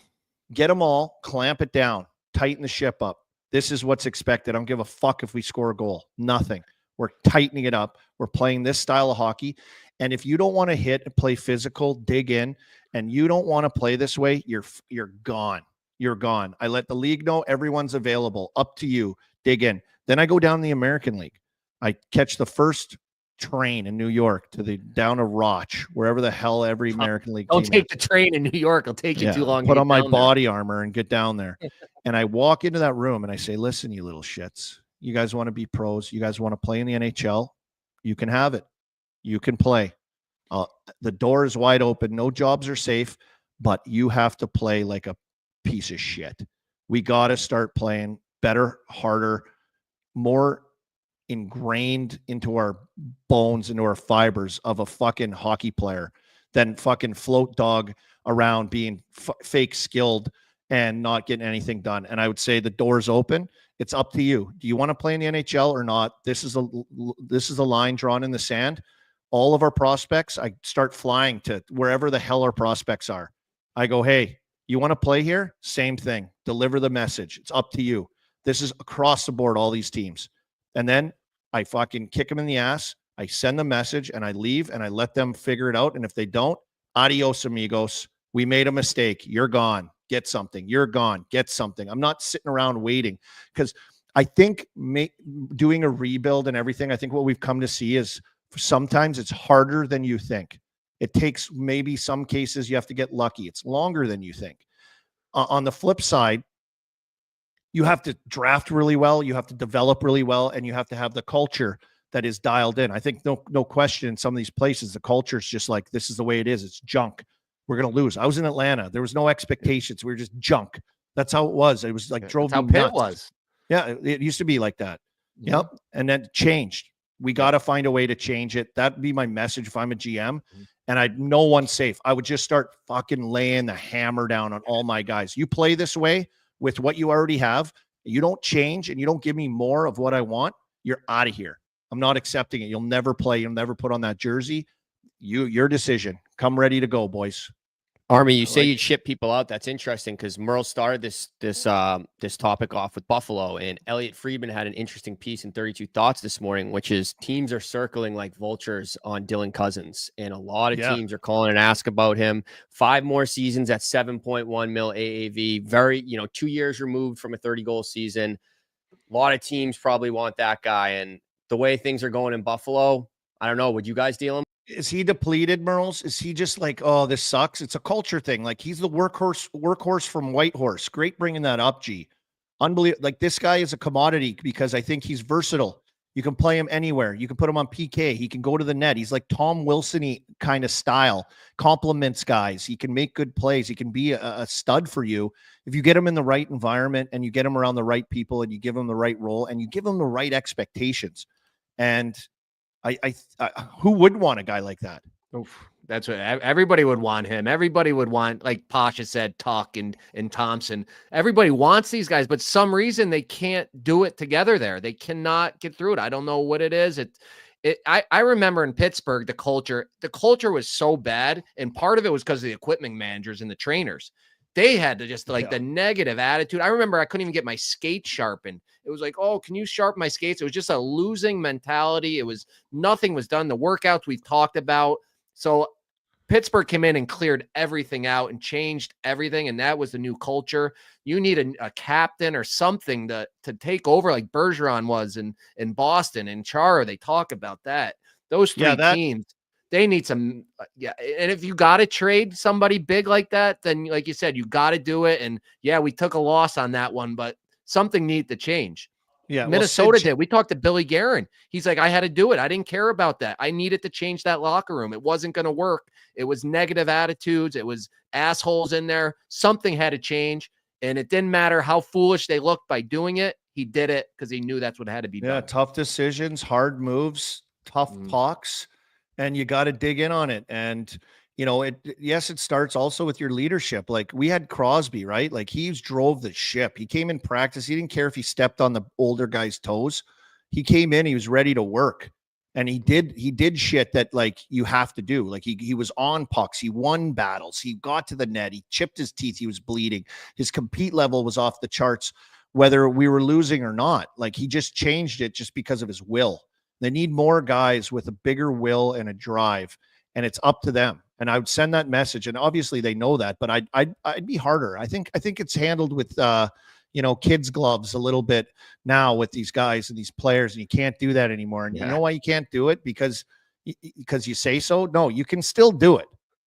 Get them all, clamp it down, tighten the ship up. This is what's expected. I don't give a fuck if we score a goal. Nothing. We're tightening it up. We're playing this style of hockey. And if you don't want to hit and play physical, dig in, and you don't want to play this way, you're gone. You're gone. I let the league know everyone's available. Up to you. Dig in. Then I go down the American League. I catch the first train in New York down to Roch, wherever the hell every American League Don't team take is. the train in New York. It'll take you too long. Put on my body armor and get down there. And I walk into that room and I say, listen, you little shits. You guys want to be pros. You guys want to play in the NHL. You can have it. You can play. The door is wide open. No jobs are safe, but you have to play like a piece of shit. We got to start playing better, harder, more ingrained into our bones, into our fibers of a fucking hockey player than fucking float dog around being fake skilled and not getting anything done. And I would say the door's open. It's up to you. Do you want to play in the NHL or not? This is a line drawn in the sand. All of our prospects, I start flying to wherever the hell our prospects are. I go, hey, you want to play here? Same thing. Deliver the message. It's up to you. This is across the board, all these teams. And then I fucking kick them in the ass. I send the message and I leave and I let them figure it out. And if they don't, adios, amigos. We made a mistake. You're gone. Get something. You're gone. Get something. I'm not sitting around waiting, because I think doing a rebuild and everything, I think what we've come to see is sometimes it's harder than you think. It takes maybe some cases you have to get lucky. It's longer than you think. On the flip side, you have to draft really well, you have to develop really well, and you have to have the culture that is dialed in. I think no question in some of these places, the culture is just like, this is the way it is. It's junk. We're going to lose. I was in Atlanta. There was no expectations. We were just junk. That's how it was. It was like drove me nuts. That's how Pitt was. Yeah, it used to be like that. Yep. And then it changed. We got to find a way to change it. That'd be my message if I'm a GM. And no one's safe. I would just start fucking laying the hammer down on all my guys. You play this way with what you already have. You don't change and you don't give me more of what I want. You're out of here. I'm not accepting it. You'll never play. You'll never put on that jersey. Your decision. Come ready to go, boys. Army, you say you'd ship people out. That's interesting, because Murl started this topic off with Buffalo, and Elliot Friedman had an interesting piece in 32 Thoughts this morning, which is teams are circling like vultures on Dylan Cousins, and a lot of teams are calling and ask about him. 5 more seasons at 7.1 mil AAV. Very, 2 years removed from a 30-goal season. A lot of teams probably want that guy, and the way things are going in Buffalo, I don't know. Would you guys deal him? Is he depleted, Murls? Is he just like, oh, this sucks? It's a culture thing. Like, he's the workhorse from Whitehorse. Great bringing that up, G. Unbelievable. Like, this guy is a commodity because I think he's versatile. You can play him anywhere. You can put him on PK. He can go to the net. He's like Tom Wilson-y kind of style. Compliments guys. He can make good plays. He can be a stud for you if you get him in the right environment and you get him around the right people and you give him the right role and you give him the right expectations. And I who would want a guy like that? Oof, that's what everybody would want him. Everybody would want, like Pasha said, Tuck and Thompson. Everybody wants these guys, but some reason they can't do it together there. They cannot get through it. I don't know what it is. I remember in Pittsburgh, the culture was so bad. And part of it was because of the equipment managers and the trainers. They had to just like Yeah. the negative attitude. I remember I couldn't even get my skates sharpened. It was like, oh, can you sharpen my skates? It was just a losing mentality. It was nothing was done. The workouts we've talked about. So Pittsburgh came in and cleared everything out and changed everything. And that was the new culture. You need a captain or something to take over like Bergeron was in Boston and Chara. They talk about that. Those three teams, they need some. And if you got to trade somebody big like that, then like you said, you got to do it. And yeah, we took a loss on that one, but something needed to change. Yeah, Minnesota did. We talked to Billy Guerin. He's like, I had to do it. I didn't care about that. I needed to change that locker room. It wasn't going to work. It was negative attitudes. It was assholes in there. Something had to change. And it didn't matter how foolish they looked by doing it. He did it because he knew that's what had to be done. Yeah, tough decisions, hard moves, tough pucks, and you got to dig in on it. And you know, it starts also with your leadership. Like we had Crosby, right? Like he drove the ship. He came in practice. He didn't care if he stepped on the older guy's toes. He came in, he was ready to work. And he did shit that like you have to do. Like he was on pucks. He won battles. He got to the net. He chipped his teeth. He was bleeding. His compete level was off the charts, whether we were losing or not. Like he just changed it just because of his will. They need more guys with a bigger will and a drive, and it's up to them. And I would send that message, and obviously they know that, but I'd be harder. I think it's handled with kids gloves a little bit now with these guys and these players, and you can't do that anymore. And you know why you can't do it? Because you say so? No, you can still do it.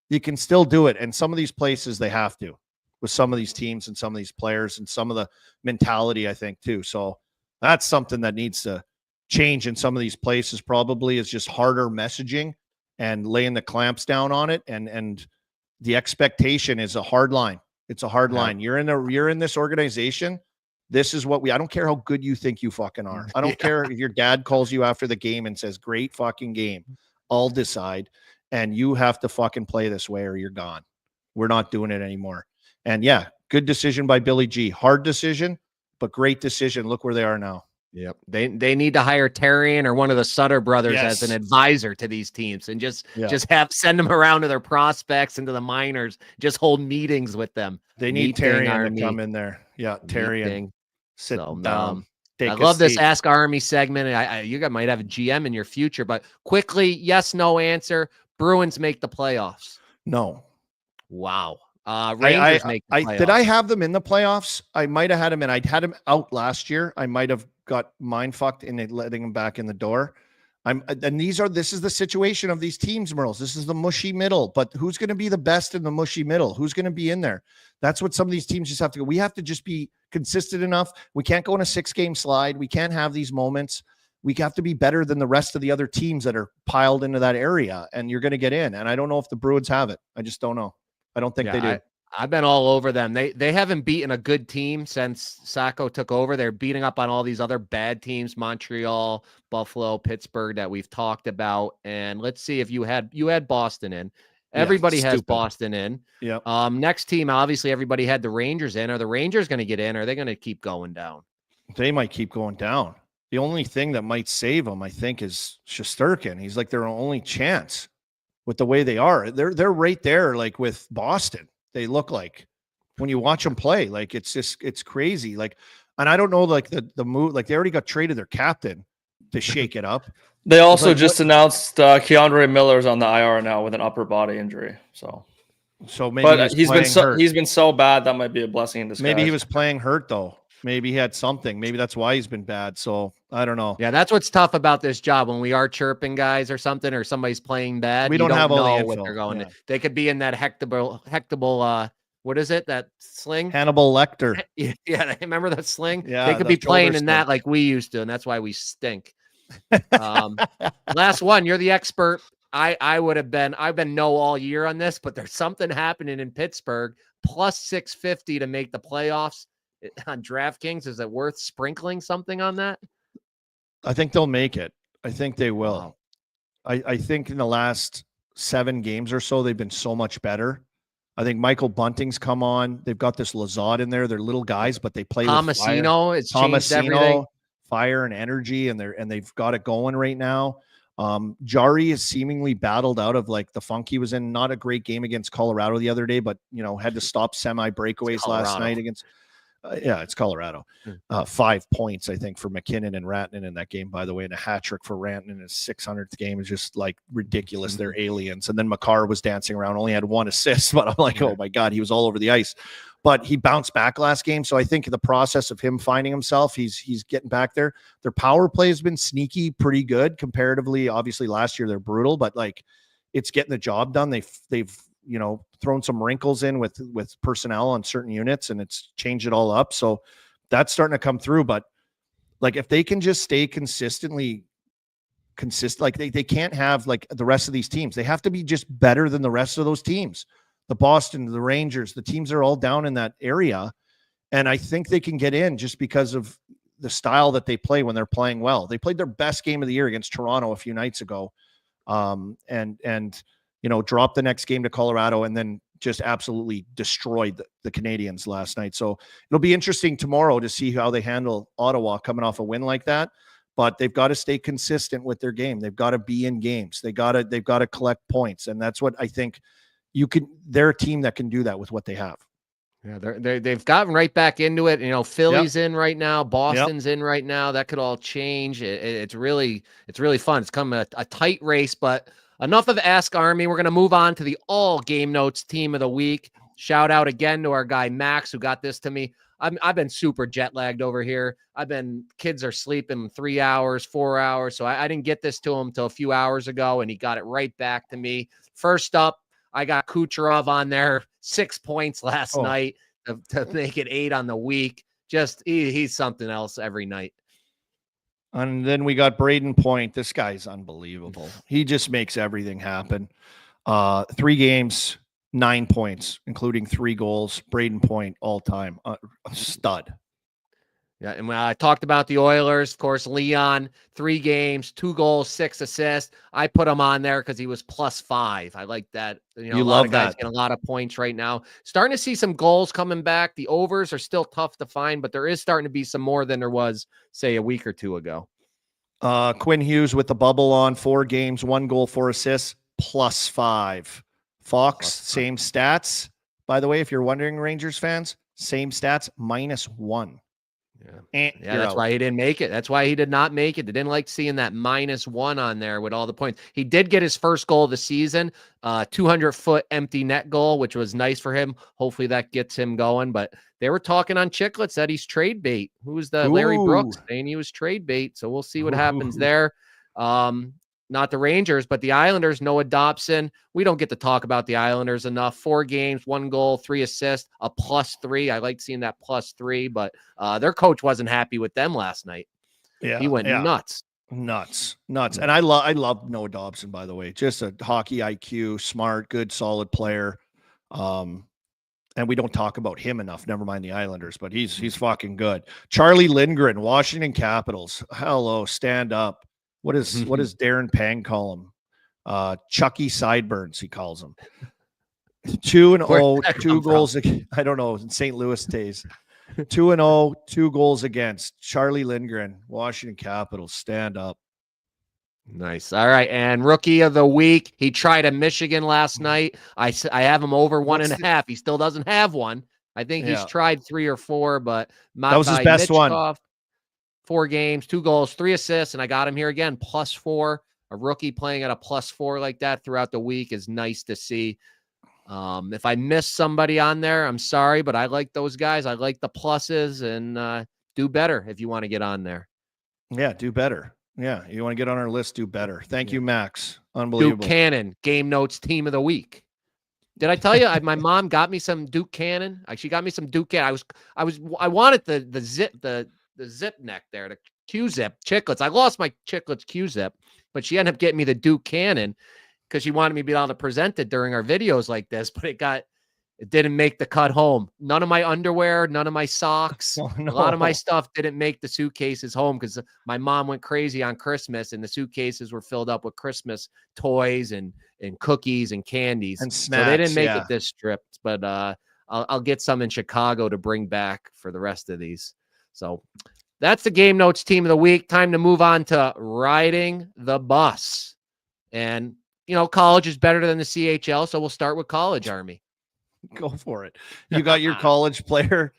You can still do it. And some of these places they have to, with some of these teams and some of these players and some of the mentality, I think too. So that's something that needs to change in some of these places, probably, is just harder messaging and laying the clamps down on it. And the expectation is a hard line. It's a hard line. You're in this organization. This is what I don't care how good you think you fucking are. I don't care if your dad calls you after the game and says, great fucking game. I'll decide. And you have to fucking play this way or you're gone. We're not doing it anymore. And yeah, good decision by Billy G. Hard decision, but great decision. Look where they are now. Yep. They need to hire Terrian or one of the Sutter brothers as an advisor to these teams and just send them around to their prospects and to the minors, just hold meetings with them. They need Terrian to come in there. Yeah. Terrian. Sit down. I love this Ask Army segment. You guys might have a GM in your future, but quickly, yes, no answer. Bruins make the playoffs. No. Wow. Rangers make the playoffs. Did I have them in the playoffs? I might have had them in. I'd had them out last year. I might have got mind fucked in letting them back in the door. This is the situation of these teams, Murls. This is the mushy middle, but who's going to be the best in the mushy middle? Who's going to be in there? That's what some of these teams just have to go. We have to just be consistent enough. We can't go on a 6-game slide. We can't have these moments. We have to be better than the rest of the other teams that are piled into that area, and you're going to get in. And I don't know if the Bruins have it. I just don't know. I don't think they do. I've been all over them. They haven't beaten a good team since Sacco took over. They're beating up on all these other bad teams, Montreal, Buffalo, Pittsburgh, that we've talked about. And let's see if you had Boston in. Everybody has Boston in. Yeah. Next team, obviously, everybody had the Rangers in. Are the Rangers going to get in? Or are they going to keep going down? They might keep going down. The only thing that might save them, I think, is Shesterkin. He's like their only chance with the way they are. They're right there, like with Boston. They look like when you watch them play, like it's crazy. Like, and I don't know, like the move, like they already got traded their captain to shake it up. They also just announced Keandre Miller's on the IR now with an upper body injury. So maybe, but he's been so bad that might be a blessing in disguise. Maybe he was playing hurt though. Maybe he had something. Maybe that's why he's been bad. So I don't know. Yeah, that's what's tough about this job when we are chirping guys or something, or somebody's playing bad. We don't have all the info. What they're going to. They could be in that hectable what is it? That sling? Hannibal Lecter. Yeah, remember that sling? Yeah, they could be playing in that like we used to, and that's why we stink. Last one. You're the expert. I've been no all year on this, but there's something happening in Pittsburgh. Plus 650 to make the playoffs on DraftKings. Is it worth sprinkling something on that? I think they'll make it. I think they will. Wow. I think in the last 7 games or so, they've been so much better. I think Michael Bunting's come on. They've got this Lazard in there. They're little guys, but they play Tomasino. with It's changed everything. Fire and energy, and they've got it going right now. Jari is seemingly battled out of like the funk he was in. Not a great game against Colorado the other day, but had to stop semi breakaways last night against. It's Colorado. 5 points, I think, for McKinnon and Rantanen in that game, by the way, and a hat trick for Rantanen in his 600th game is just like ridiculous. They're aliens. And then Makar was dancing around, only had 1 assist, but I'm like, oh my God, he was all over the ice. But he bounced back last game. So I think the process of him finding himself, he's getting back there. Their power play has been sneaky, pretty good comparatively. Obviously, last year they're brutal, but like it's getting the job done. They've thrown some wrinkles in with personnel on certain units, and it's changed it all up. So that's starting to come through. But like, if they can just stay consistent, like they can't have like the rest of these teams. They have to be just better than the rest of those teams. The Boston, the Rangers, the teams are all down in that area. And I think they can get in just because of the style that they play when they're playing well. They played their best game of the year against Toronto a few nights ago. Dropped the next game to Colorado and then just absolutely destroyed the Canadians last night. So it'll be interesting tomorrow to see how they handle Ottawa coming off a win like that. But they've got to stay consistent with their game. They've got to be in games. They've got to collect points. And that's what I think they're a team that can do that with what they have. Yeah, they've gotten right back into it. Philly's in right now. Boston's in right now. That could all change. It's really fun. It's come a tight race, but enough of Ask Army. We're going to move on to the all game notes team of the week. Shout out again to our guy Max, who got this to me. I've been super jet lagged over here. Kids are sleeping 3 hours, 4 hours. So I didn't get this to him till a few hours ago, and he got it right back to me. First up, I got Kucherov on there, 6 points last night to make it 8 on the week. Just he's something else every night. And then we got Braden Point. This guy's unbelievable. He just makes everything happen. 3 games, 9 points, including 3 goals. Braden Point, all time, a stud. Yeah, and when I talked about the Oilers, of course, Leon, 3 games, 2 goals, 6 assists. I put him on there because he was +5. I like that. You a lot love of guys that. getting a lot of points right now. Starting to see some goals coming back. The overs are still tough to find, but there is starting to be some more than there was, say, a week or 2 ago. Quinn Hughes with the bubble on, 4 games, 1 goal, 4 assists, +5. Fox, same stats. By the way, if you're wondering, Rangers fans, same stats, -1. Yeah, that's why he didn't make it. That's why he did not make it. They didn't like seeing that -1 on there with all the points. He did get his first goal of the season, 200-foot empty net goal, which was nice for him. Hopefully that gets him going. But they were talking on Chicklets that he's trade bait. Who was the Larry Brooks saying he was trade bait? So we'll see what happens there. Not the Rangers, but the Islanders, Noah Dobson. We don't get to talk about the Islanders enough. 4 games, 1 goal, 3 assists, a +3. I like seeing that +3, but their coach wasn't happy with them last night. Yeah, he went nuts. And I love Noah Dobson, by the way. Just a hockey IQ, smart, good, solid player. And we don't talk about him enough. Never mind the Islanders, but he's fucking good. Charlie Lindgren, Washington Capitals. Hello, stand up. What does Darren Pang call him? Chucky Sideburns, he calls him. 2-0, 2 goals. I don't know. In St. Louis days. 2-0, 2 goals against. Charlie Lindgren, Washington Capitals, stand up. Nice. All right. And rookie of the week. He tried a Michigan last night. I have him over 1.5. He still doesn't have one. I think he's tried 3 or 4, but that was his best one. 4 games, 2 goals, 3 assists, and I got him here again, +4. A rookie playing at a +4 like that throughout the week is nice to see. If I missed somebody on there, I'm sorry, but I like those guys. I like the pluses, and do better if you want to get on there. Yeah, do better. Yeah, you want to get on our list, do better. Thank you, Max. Unbelievable. Duke Cannon, Game Notes Team of the Week. Did I tell you my mom got me some Duke Cannon? She got me some Duke Cannon. I wanted the zip neck there, the Q-zip Chicklets. I lost my Chicklets Q-zip, but she ended up getting me the Duke Cannon because she wanted me to be able to present it during our videos like this, but it didn't make the cut home. None of my underwear, none of my socks, a lot of my stuff didn't make the suitcases home because my mom went crazy on Christmas and the suitcases were filled up with Christmas toys and cookies and candies. And snacks, so they didn't make it this trip, but I'll get some in Chicago to bring back for the rest of these. So that's the Game Notes team of the week. Time to move on to riding the bus. And, college is better than the CHL, so we'll start with college, Army. Go for it. You got your college players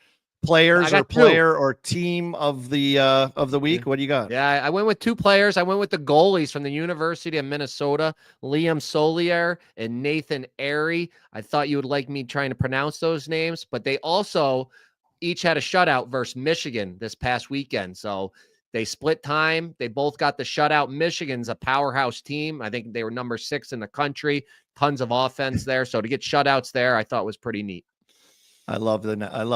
or player or team of the week. What do you got? Yeah, I went with two players. I went with the goalies from the University of Minnesota, Liam Solier and Nathan Airy. I thought you would like me trying to pronounce those names, but they also each had a shutout versus Michigan this past weekend. So they split time. They both got the shutout. Michigan's a powerhouse team. I think they were number 6 in the country. Tons of offense there. So to get shutouts there, I thought was pretty neat. I love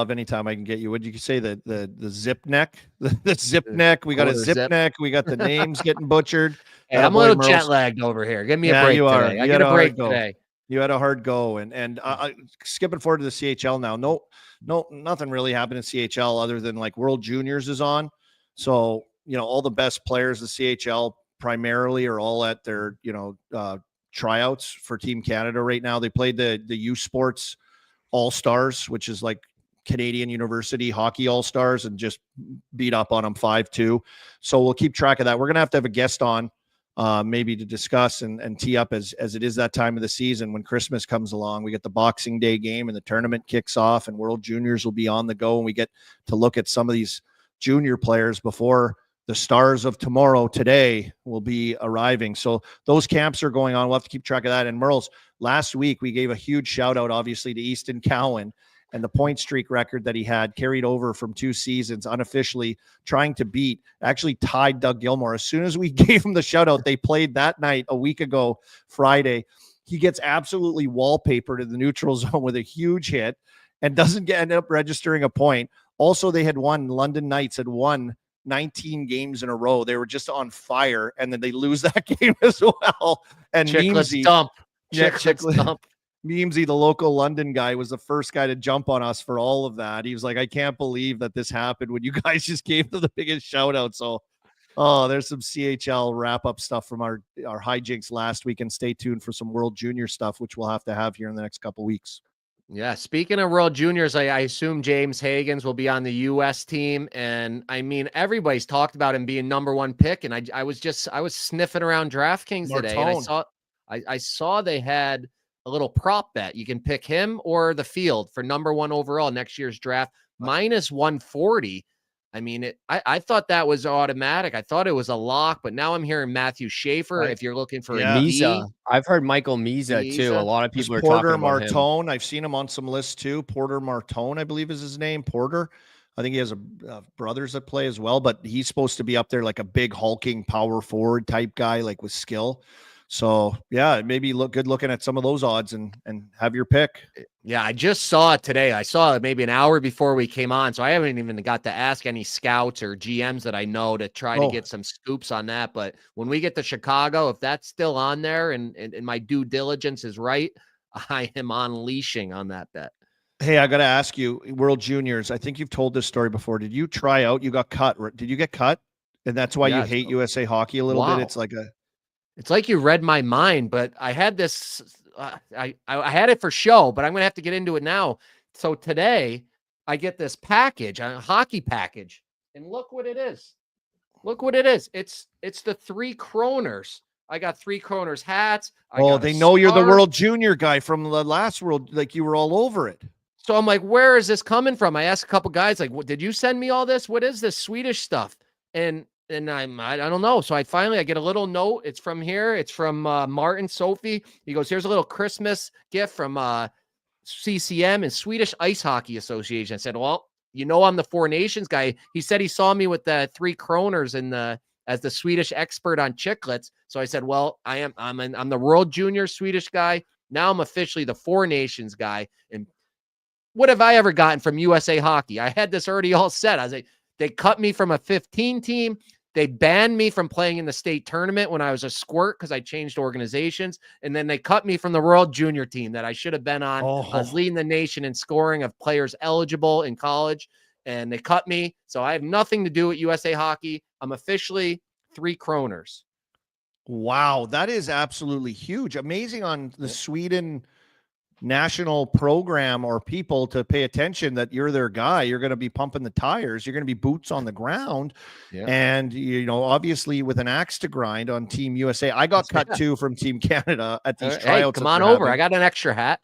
anytime I can get you. What did you say? The zip neck, the zip neck. We got a zip neck. We got the names getting butchered. Hey, I'm a little jet lagged over here. Give me a break today. I get a break today. You had a hard go, and skipping forward to the CHL now. No, nothing really happened in CHL other than like World Juniors is on. So all the best players in CHL primarily are all at their tryouts for Team Canada right now. They played the U Sports All-Stars, which is like Canadian University Hockey All-Stars, and just beat up on them 5-2. So we'll keep track of that. We're going to have a guest on maybe to discuss and tee up as it is that time of the season when Christmas comes along. We get the Boxing Day game and the tournament kicks off and World Juniors will be on the go. And we get to look at some of these junior players before the stars of today will be arriving. So those camps are going on. We'll have to keep track of that. And Murls, last week we gave a huge shout out, obviously, to Easton Cowan and the point streak record that he had carried over from 2 seasons, unofficially trying to beat, actually tied Doug Gilmour. As soon as we gave him the shout out, they played that night a week ago, Friday. He gets absolutely wallpapered in the neutral zone with a huge hit and doesn't end up registering a point. Also, London Knights had won 19 games in a row. They were just on fire, and then they lose that game as well. And Chicklets dump. Minzees, the local London guy, was the first guy to jump on us for all of that. He was like, I can't believe that this happened when you guys just gave them the biggest shout out. So, there's some CHL wrap-up stuff from our hijinks last week, and stay tuned for some World Junior stuff, which we'll have to have here in the next couple weeks. Yeah, speaking of World Juniors, I assume James Hagens will be on the U.S. team, and I mean everybody's talked about him being number 1 pick, and I was sniffing around DraftKings today, and I saw they had a little prop bet. You can pick him or the field for number 1 overall next year's draft, minus 140. I mean, I thought that was automatic. I thought it was a lock, but now I'm hearing Matthew Schaefer. Right. If you're looking for a Misa, I've heard Michael Misa too. A lot of people are talking about Martone. I've seen him on some lists too. Porter Martone, I believe is his name. Porter. I think he has brothers that play as well, but he's supposed to be up there like a big hulking power forward type guy, like with skill. So yeah, maybe look good looking at some of those odds and have your pick. Yeah, I just saw it today. I saw it maybe an hour before we came on, so I haven't even got to ask any scouts or GMs that I know to try to get some scoops on that. But when we get to Chicago, if that's still on there and my due diligence is right, I am unleashing on that bet. Hey, I got to ask you, World Juniors, I think you've told this story before. Did you try out? You got cut. Did you get cut? And that's why you hate USA Hockey a little bit? It's like you read my mind, but I had this I had it for show, but I'm going to have to get into it now. So today I get this package, a hockey package, and look what it is. It's the 3 Kroners. I got 3 Kroners hats. They know you're the World Junior guy from the last World, like you were all over it. So I'm like, where is this coming from? I asked a couple guys, like, did you send me all this? What is this Swedish stuff? And I don't know. So I get a little note. It's from here. It's from Martin Sophie. He goes, here's a little Christmas gift from CCM and Swedish Ice Hockey Association. I said, well, I'm the 4 Nations guy. He said he saw me with the 3 Kroners as the Swedish expert on chicklets. So I said, well, I'm the World Junior Swedish guy. Now I'm officially the 4 Nations guy. And what have I ever gotten from USA Hockey? I had this already all set. I was like, they cut me from a 15 team. They banned me from playing in the state tournament when I was a squirt because I changed organizations. And then they cut me from the World Junior team that I should have been on. I was leading the nation in scoring of players eligible in college, and they cut me. So I have nothing to do with USA Hockey. I'm officially 3 Kroners. Wow, that is absolutely huge. Amazing on the national program or people to pay attention that you're their guy. You're going to be pumping the tires. You're going to be boots on the ground. Yeah. And, you know, obviously with an axe to grind on Team USA. I got cut too from Team Canada at these tryouts. Come on over. I got an extra hat.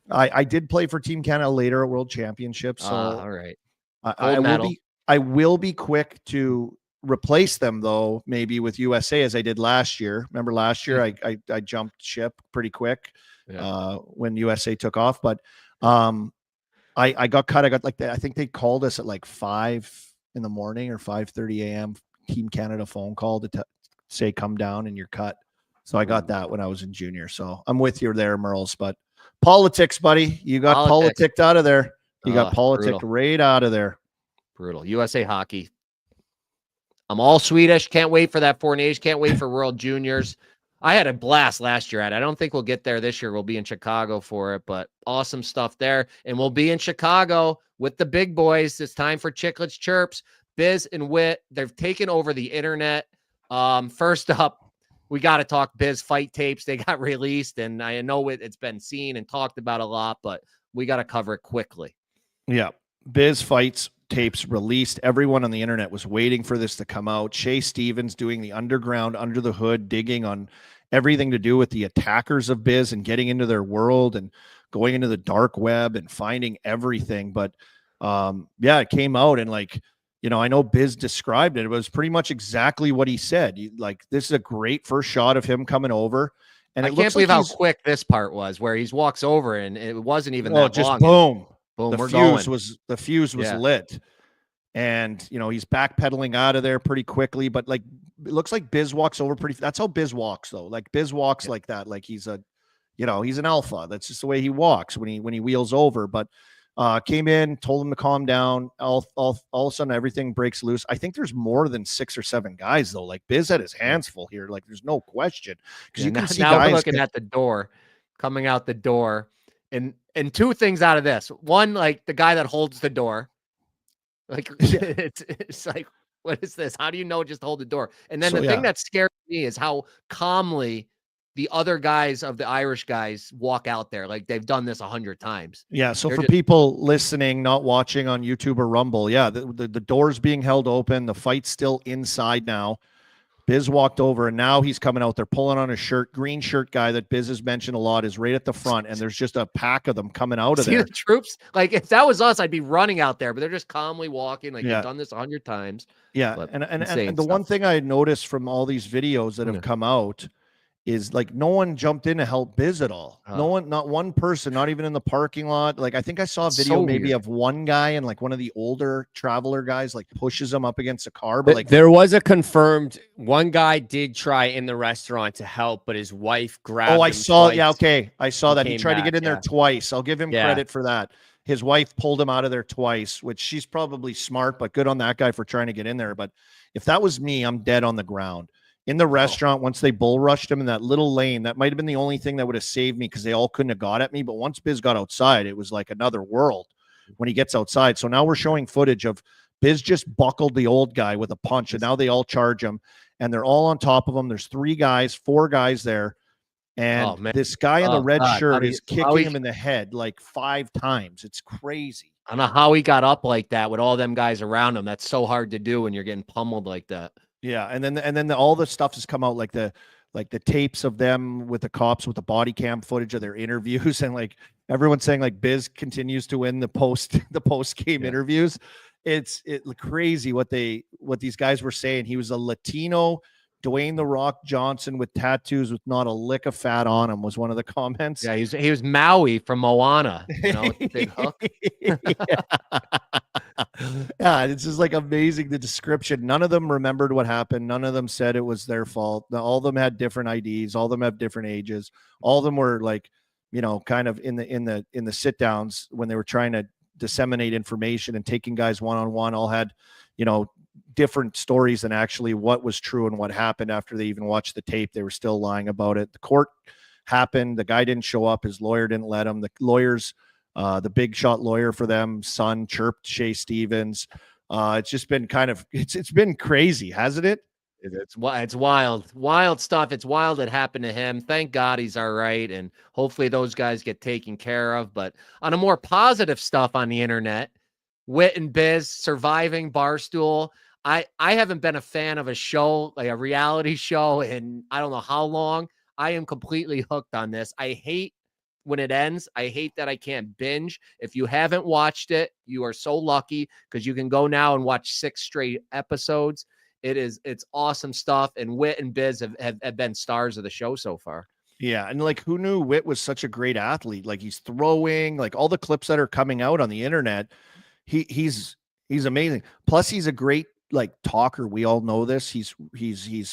I did play for Team Canada later at World Championships. So all right. I will be quick to replace them though, maybe with USA as I did last year. Remember last year I jumped ship pretty quick when USA took off, but I got cut. I got like I think they called us at like 5 in the morning or 5:30 a.m. Team Canada phone call to say come down and you're cut. So I got that when I was in junior. So I'm with you there, Murls. But politics, buddy, you got politicked out of there. You got politicked right out of there. Brutal. USA hockey. I'm all Swedish. Can't wait for that 4 Nations. Can't wait for World Juniors. I had a blast last year at it. I don't think we'll get there this year. We'll be in Chicago for it, but awesome stuff there. And we'll be in Chicago with the big boys. It's time for Chicklets Chirps. Biz and Wit, they've taken over the internet. First up, we got to talk Biz fight tapes. They got released, and I know it's been seen and talked about a lot, but we got to cover it quickly. Yeah. Biz fights tapes released. Everyone on the internet was waiting for this to come out. Shea Stevens doing the underground, under the hood, digging on everything to do with the attackers of Biz and getting into their world and going into the dark web and finding everything. But yeah, it came out, and like, you know, I know Biz described it. It was pretty much exactly what he said. Like, this is a great first shot of him coming over. And I can't believe how quick this part was, where he walks over and it wasn't even that just long. Boom. Boom, The fuse was lit. And, you know, he's backpedaling out of there pretty quickly, but like, it looks like Biz walks over that's how Biz walks though. Like Biz walks like that. Like he's he's an alpha. That's just the way he walks when he wheels over. But came in, told him to calm down. All of a sudden everything breaks loose. I think there's more than 6 or 7 guys though. Like Biz had his hands full here. Like there's no question. Because you can see now guys we're looking at the door, coming out the door. And 2 things out of this. One, like the guy that holds the door. Like it's like, what is this? How do you know just hold the door? And then the thing that scares me is how calmly the other guys of the Irish guys walk out there. Like they've done this 100 times. Yeah. So for people listening, not watching on YouTube or Rumble, the door's being held open. The fight's still inside now. Biz walked over, and now he's coming out there pulling on his shirt. Green shirt guy that Biz has mentioned a lot is right at the front, and there's just a pack of them coming out of there. The troops, like if that was us, I'd be running out there, but they're just calmly walking. Like they've done this 100 times. Yeah, and the one thing I noticed from all these videos that have come out is like no one jumped in to help Biz at all. No one, not one person, not even in the parking lot. Like I think I saw a video maybe of one guy, and like one of the older traveler guys like pushes him up against a car. But like there was a confirmed one guy did try in the restaurant to help, but his wife grabbed him. I saw. Twice. I saw that. He tried to get in there twice. I'll give him credit for that. His wife pulled him out of there twice, which she's probably smart, but good on that guy for trying to get in there. But if that was me, I'm dead on the ground. In the restaurant, once they bull rushed him in that little lane, that might have been the only thing that would have saved me because they all couldn't have got at me. But once Biz got outside, it was like another world when he gets outside. So now we're showing footage of Biz just buckled the old guy with a punch, and now they all charge him, and they're all on top of him. There's 4 guys there, and this guy in the red shirt is kicking him in the head like 5 times. It's crazy. I don't know how he got up like that with all them guys around him. That's so hard to do when you're getting pummeled like that. Yeah, and then all the stuff has come out, like the tapes of them with the cops with the body cam footage of their interviews, and like everyone's saying like Biz continues to win the post game interviews. It's crazy what these guys were saying. He was a Latino Dwayne "The Rock" Johnson with tattoos with not a lick of fat on him was one of the comments. Yeah, he was Maui from Moana, you know, with the big hook. Yeah, it's just like amazing, the description. None of them remembered what happened. None of them said it was their fault. All of them had different IDs. All of them have different ages. All of them were like, you know, kind of in the sit downs when they were trying to disseminate information and taking guys one-on-one, all had, you know, different stories than actually what was true and what happened. After they even watched the tape, they were still lying about it. The court happened. The guy didn't show up. His lawyer didn't let him. The lawyers, the big shot lawyer for them, son, chirped Shea Stevens. It's just been kind of, it's been crazy, hasn't it? It's wild stuff. It's wild it happened to him. Thank God he's all right, and hopefully those guys get taken care of. But on a more positive stuff on the internet, Wit and Biz surviving Barstool. I haven't been a fan of a show like a reality show in I don't know how long. I am completely hooked on this. I hate when it ends. I hate that I can't binge. If you haven't watched it, you are so lucky because you can go now and watch 6 straight episodes. It's awesome stuff. And Wit and Biz have been stars of the show so far. Yeah. And like, who knew Wit was such a great athlete? Like, he's throwing, like, all the clips that are coming out on the internet. He's amazing. Plus, he's a great like talker. We all know this. He's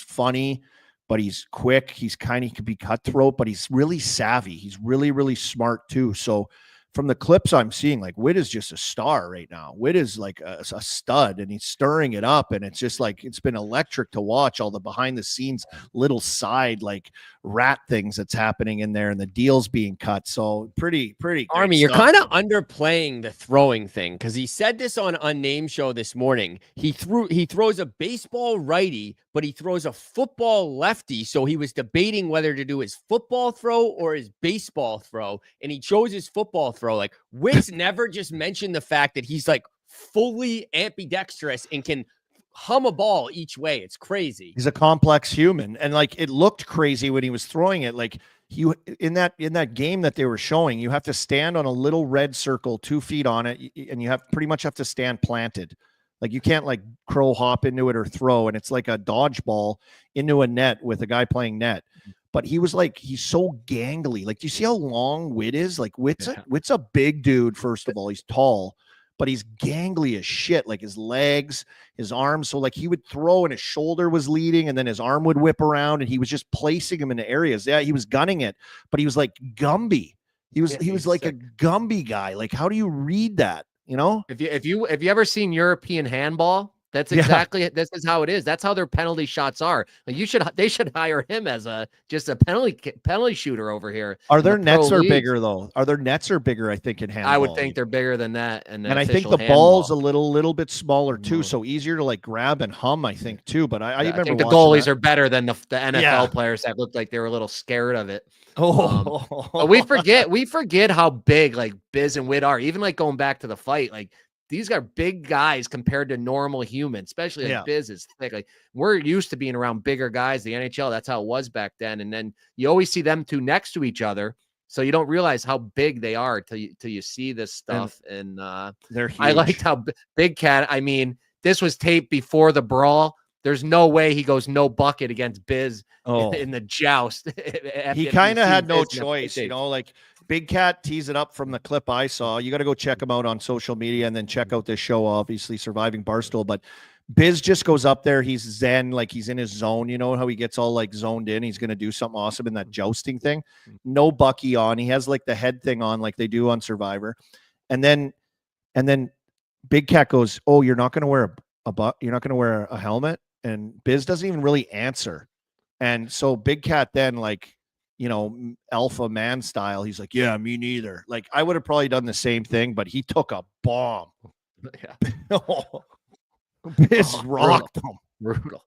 funny, but he's quick. He could be cutthroat, but he's really savvy. He's really, really smart too. So from the clips I'm seeing, like, Wit is just a star right now. Wit is like a stud, and he's stirring it up. And it's just like, it's been electric to watch all the behind the scenes little side, like, rat things that's happening in there and the deals being cut. So pretty great Army, you're stuff. kind of underplaying the throwing thing because he said this on Unnamed Show this morning. He throws a baseball righty, but he throws a football lefty. So he was debating whether to do his football throw or his baseball throw, and he chose his football throw. Like, Witz never just mentioned the fact that he's like fully ambidextrous and can hum a ball each way. It's crazy. He's a complex human, and like, it looked crazy when he was throwing it. Like, you in that game that they were showing, you have to stand on a little red circle 2 feet on it, and you pretty much have to stand planted. Like, you can't like crow hop into it or throw, and it's like a dodgeball into a net with a guy playing net. But he was like, he's so gangly. Like, do you see how long Wit is? Like, Wit's a big dude. First of all, he's tall, but he's gangly as shit. Like, his legs, his arms. So like, he would throw and his shoulder was leading, and then his arm would whip around, and he was just placing him in the areas. Yeah, he was gunning it, but he was like Gumby. He was like sick. A Gumby guy. Like, how do you read that? You know, If you ever seen European handball, that's exactly it. This is how it is. That's how their penalty shots are. Like, they should hire him as just a penalty shooter over here. Are their nets are bigger though? Are their nets are bigger? I think in handball. I would think they're bigger than that. And I think the ball's a little bit smaller too, so easier to like grab and hum. I think too. But I remember think the goalies are better than the NFL players that looked like they were a little scared of it. But we forget how big like Biz and Wit are. Even like going back to the fight, like, these are big guys compared to normal humans, especially like Biz is thick. Like, we're used to being around bigger guys. The NHL, that's how it was back then. And then you always see them two next to each other, so you don't realize how big they are till you see this stuff. And they're huge. I liked how Big Cat. I mean, this was taped before the brawl. There's no way he goes no bucket against Biz in the joust. He kind of had no choice, you know, like Big Cat tees it up from the clip I saw. You got to go check him out on social media and then check out this show, obviously Surviving Barstool. But Biz just goes up there. He's zen, like he's in his zone. You know how he gets all like zoned in. He's going to do something awesome in that jousting thing. No bucky on. He has like the head thing on like they do on Survivor. And then Big Cat goes, "Oh, you're not going to wear you're not going to wear a helmet?" And Biz doesn't even really answer. And so Big Cat then, like, you know, alpha man style, he's like, "Yeah, me neither." Like, I would have probably done the same thing, but he took a bomb. Biz rocked him. Brutal.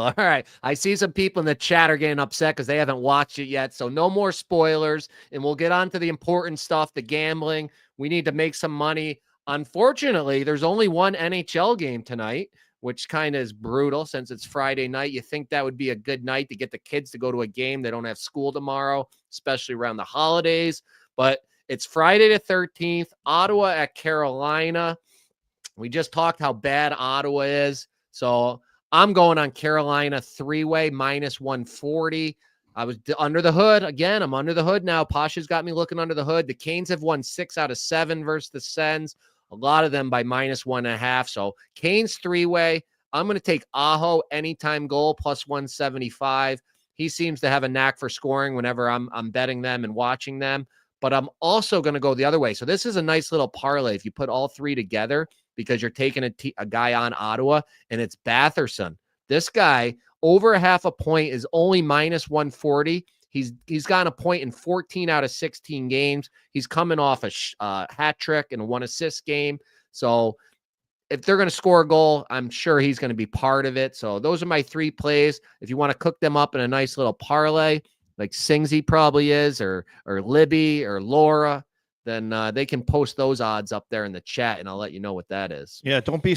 All right. I see some people in the chat are getting upset because they haven't watched it yet. So no more spoilers. And we'll get on to the important stuff, the gambling. We need to make some money. Unfortunately, there's only one NHL game tonight, which kind of is brutal since it's Friday night. You think that would be a good night to get the kids to go to a game. They don't have school tomorrow, especially around the holidays. But it's Friday the 13th, Ottawa at Carolina. We just talked how bad Ottawa is. So I'm going on Carolina 3-way minus 140. I was under the hood. Again, I'm under the hood now. Pasha's got me looking under the hood. The Canes have won 6 out of 7 versus the Sens. A lot of them by minus 1.5. So Canes 3-way. I'm going to take Aho anytime goal plus 175. He seems to have a knack for scoring whenever I'm betting them and watching them. But I'm also going to go the other way. So this is a nice little parlay if you put all three together, because you're taking a guy on Ottawa, and it's Batherson. This guy, over a half a point, is only minus 140. He's gotten a point in 14 out of 16 games. He's coming off a hat trick and a 1 assist game. So if they're going to score a goal, I'm sure he's going to be part of it. So those are my 3 plays. If you want to cook them up in a nice little parlay, like Singsy probably is, or Libby or Laura, then they can post those odds up there in the chat, and I'll let you know what that is. Yeah, don't be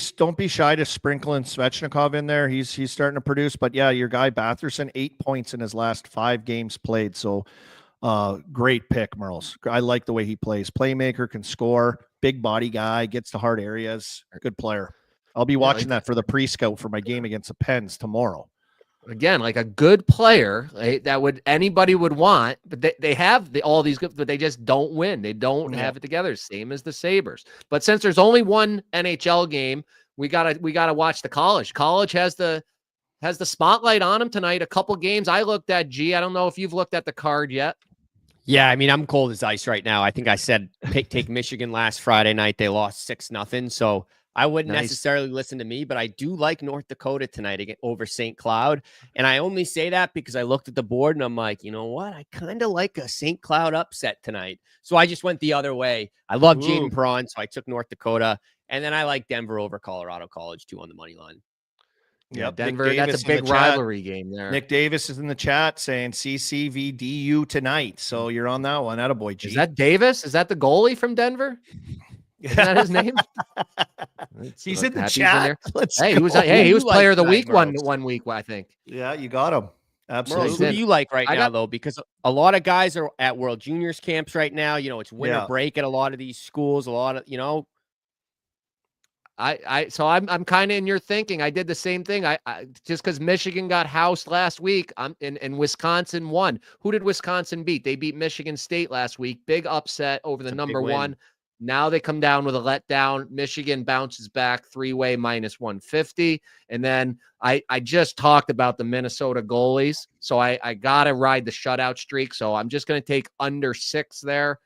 shy to sprinkle in Svechnikov in there. He's starting to produce. But yeah, your guy Batherson, 8 points in his last 5 games played. So great pick, Murls. I like the way he plays. Playmaker, can score, big body guy, gets to hard areas. Good player. I'll be watching that for the pre-scout for my game against the Pens tomorrow. Again, like a good player that anybody would want, but they have all these good, but they just don't win. They don't have it together. Same as the Sabres. But since there's only one NHL game, we gotta watch the college. College has the spotlight on them tonight. A couple games I looked at. I don't know if you've looked at the card yet. Yeah, I mean, I'm cold as ice right now. I think I said take Michigan last Friday night. They lost 6-0. So I wouldn't necessarily listen to me, but I do like North Dakota tonight over St. Cloud. And I only say that because I looked at the board and I'm like, you know what? I kind of like a St. Cloud upset tonight. So I just went the other way. I love Jaden Perron, so I took North Dakota. And then I like Denver over Colorado College, too, on the money line. Yeah, Denver, that's a big rivalry game there. Nick Davis is in the chat saying CCVDU tonight. So you're on that one. Attaboy, G. Is that Davis? Is that the goalie from Denver? Is that his name? He's in the chat. He was player of the week one week, I think. Yeah, you got him. Absolutely. Murls, who do you like right now, though? Because a lot of guys are at World Juniors camps right now. You know, it's winter break at a lot of these schools. A lot of, you know. So I'm kind of in your thinking. I did the same thing. I just because Michigan got housed last week, and Wisconsin won. Who did Wisconsin beat? They beat Michigan State last week. Big upset over the number one. Now they come down with a letdown. Michigan bounces back 3-way -150. And then I just talked about the Minnesota goalies. So I got to ride the shutout streak. So I'm just going to take under 6 there.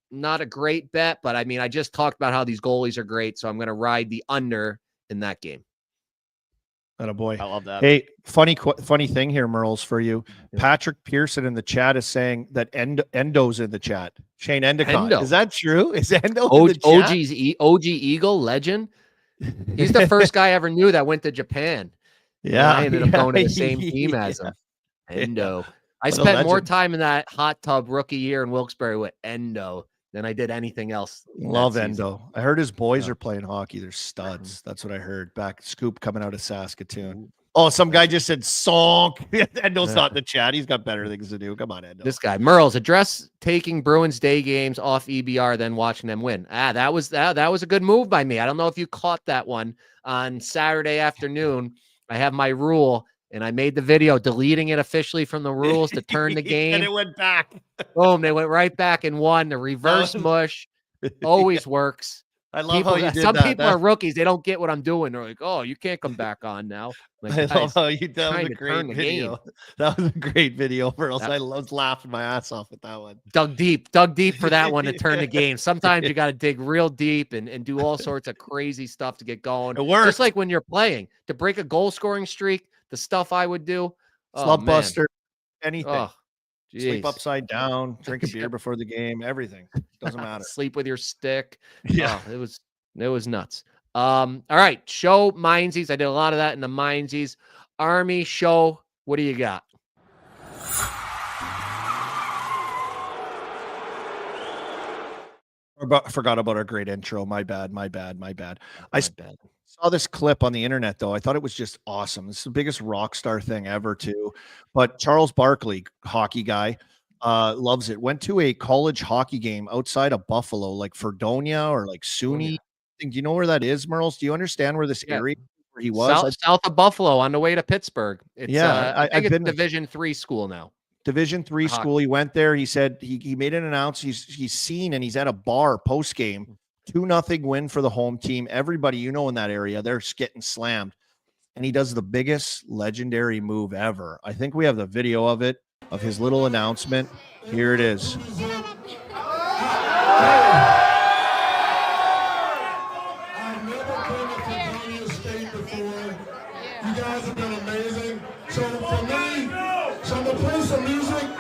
Not a great bet, but I mean, I just talked about how these goalies are great. So I'm going to ride the under in that game. Attaboy. I love that. Hey, funny thing here, Murls, for you. Yeah. Patrick Pearson in the chat is saying that Endo's in the chat. Shane Endicott. Is that true? Is Endo in the chat? OG Eagle legend. He's the first guy I ever knew that went to Japan. Yeah. I ended up going to the same team as him. Endo. I spent more time in that hot tub rookie year in Wilkes-Barre with Endo than I did anything else. Love Endo. I heard his boys are playing hockey. They're studs. That's what I heard. Back scoop coming out of Saskatoon. Oh, some guy just said sonk. Endo's not in the chat. He's got better things to do. Come on, Endo. This guy, Murls, address taking Bruins day games off EBR, then watching them win. That was a good move by me. I don't know if you caught that one on Saturday afternoon. I have my rule. And I made the video deleting it officially from the rules to turn the game. And it went back. Boom. They went right back and won. The reverse mush always works. I love how you did some people are rookies. They don't get what I'm doing. They're like, oh, you can't come back on now. Like, I love how you did that. Was a great video. That was a great video, Murls. I was laughing my ass off at that one. Dug deep for that one to turn the game. Sometimes you got to dig real deep and do all sorts of crazy stuff to get going. It works. Just like when you're playing. To break a goal scoring streak, the stuff I would do. Slump buster, anything. Oh, sleep upside down, drink a beer before the game, everything. Doesn't matter. Sleep with your stick. Yeah. Oh, it was nuts. All right. Show Minzees. I did a lot of that in the Minzees. Army show. What do you got? Forgot about our great intro. My bad. I saw this clip on the internet, though. I thought it was just awesome. It's the biggest rock star thing ever, too. But Charles Barkley, hockey guy, loves it. Went to a college hockey game outside of Buffalo, like Fredonia or like SUNY. Do you know where that is, Murls? Do you understand where this area where he was? South of Buffalo on the way to Pittsburgh. It's, I think it's been Division III school now. Division III school. He went there. He said he made an announcement. He's seen and he's at a bar post game. 2-0 win for the home team. Everybody in that area, they're getting slammed. And he does the biggest legendary move ever. I think we have the video of it, of his little announcement. Here it is.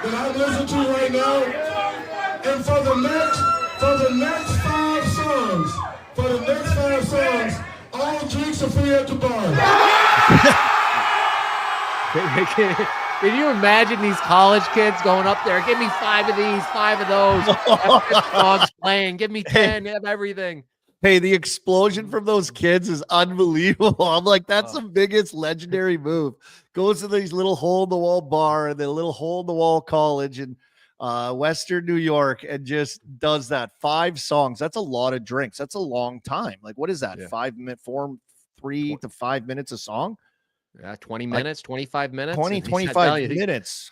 I listen to right now, and for the next 5 songs, me at the bar. Can you imagine these college kids going up there? Give me 5 of these, 5 of those. Dogs playing. Give me 10 of everything. Hey, the explosion from those kids is unbelievable. I'm like, that's the biggest legendary move. Goes to these little hole-in-the-wall bar and the little hole-in-the-wall college in Western New York and just does that. 5 songs. That's a lot of drinks. That's a long time. Like, what is that? Yeah. 5 minute form, 3 to 5 minutes a song? Yeah, 20 minutes, 25 minutes. 20, 25 minutes.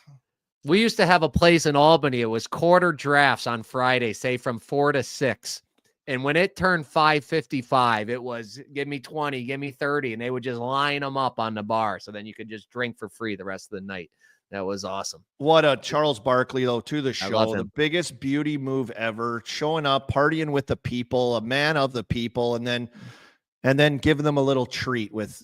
We used to have a place in Albany. It was quarter drafts on Friday, say from 4 to 6. And when it turned 5:55, it was give me 20, give me 30. And they would just line them up on the bar. So then you could just drink for free the rest of the night. That was awesome. What a Charles Barkley, though, to the I love show. him. The biggest beauty move ever. Showing up, partying with the people, a man of the people, and then giving them a little treat with,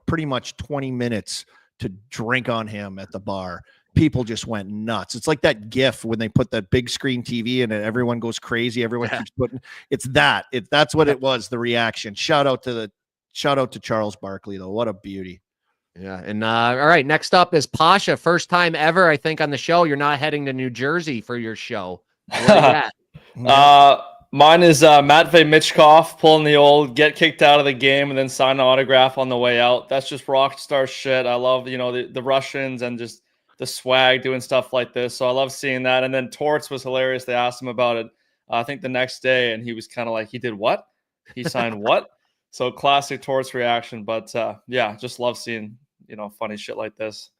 pretty much 20 minutes to drink on him at the bar. People just went nuts. It's like that GIF when they put that big screen TV in and everyone goes crazy. Everyone keeps putting that's what it was. The reaction. Shout out to Charles Barkley, though. What a beauty. Yeah. And all right, next up is Pasha. First time ever, I think, on the show. You're not heading to New Jersey for your show. Where you at? Mine is Matvey Michkov pulling the old get kicked out of the game and then sign an autograph on the way out. That's just rock star shit. I love, the Russians and just the swag doing stuff like this. So I love seeing that. And then Torts was hilarious. They asked him about it, I think the next day, and he was kind of like, he did what? He signed what? So classic Torts reaction. But yeah, just love seeing, funny shit like this.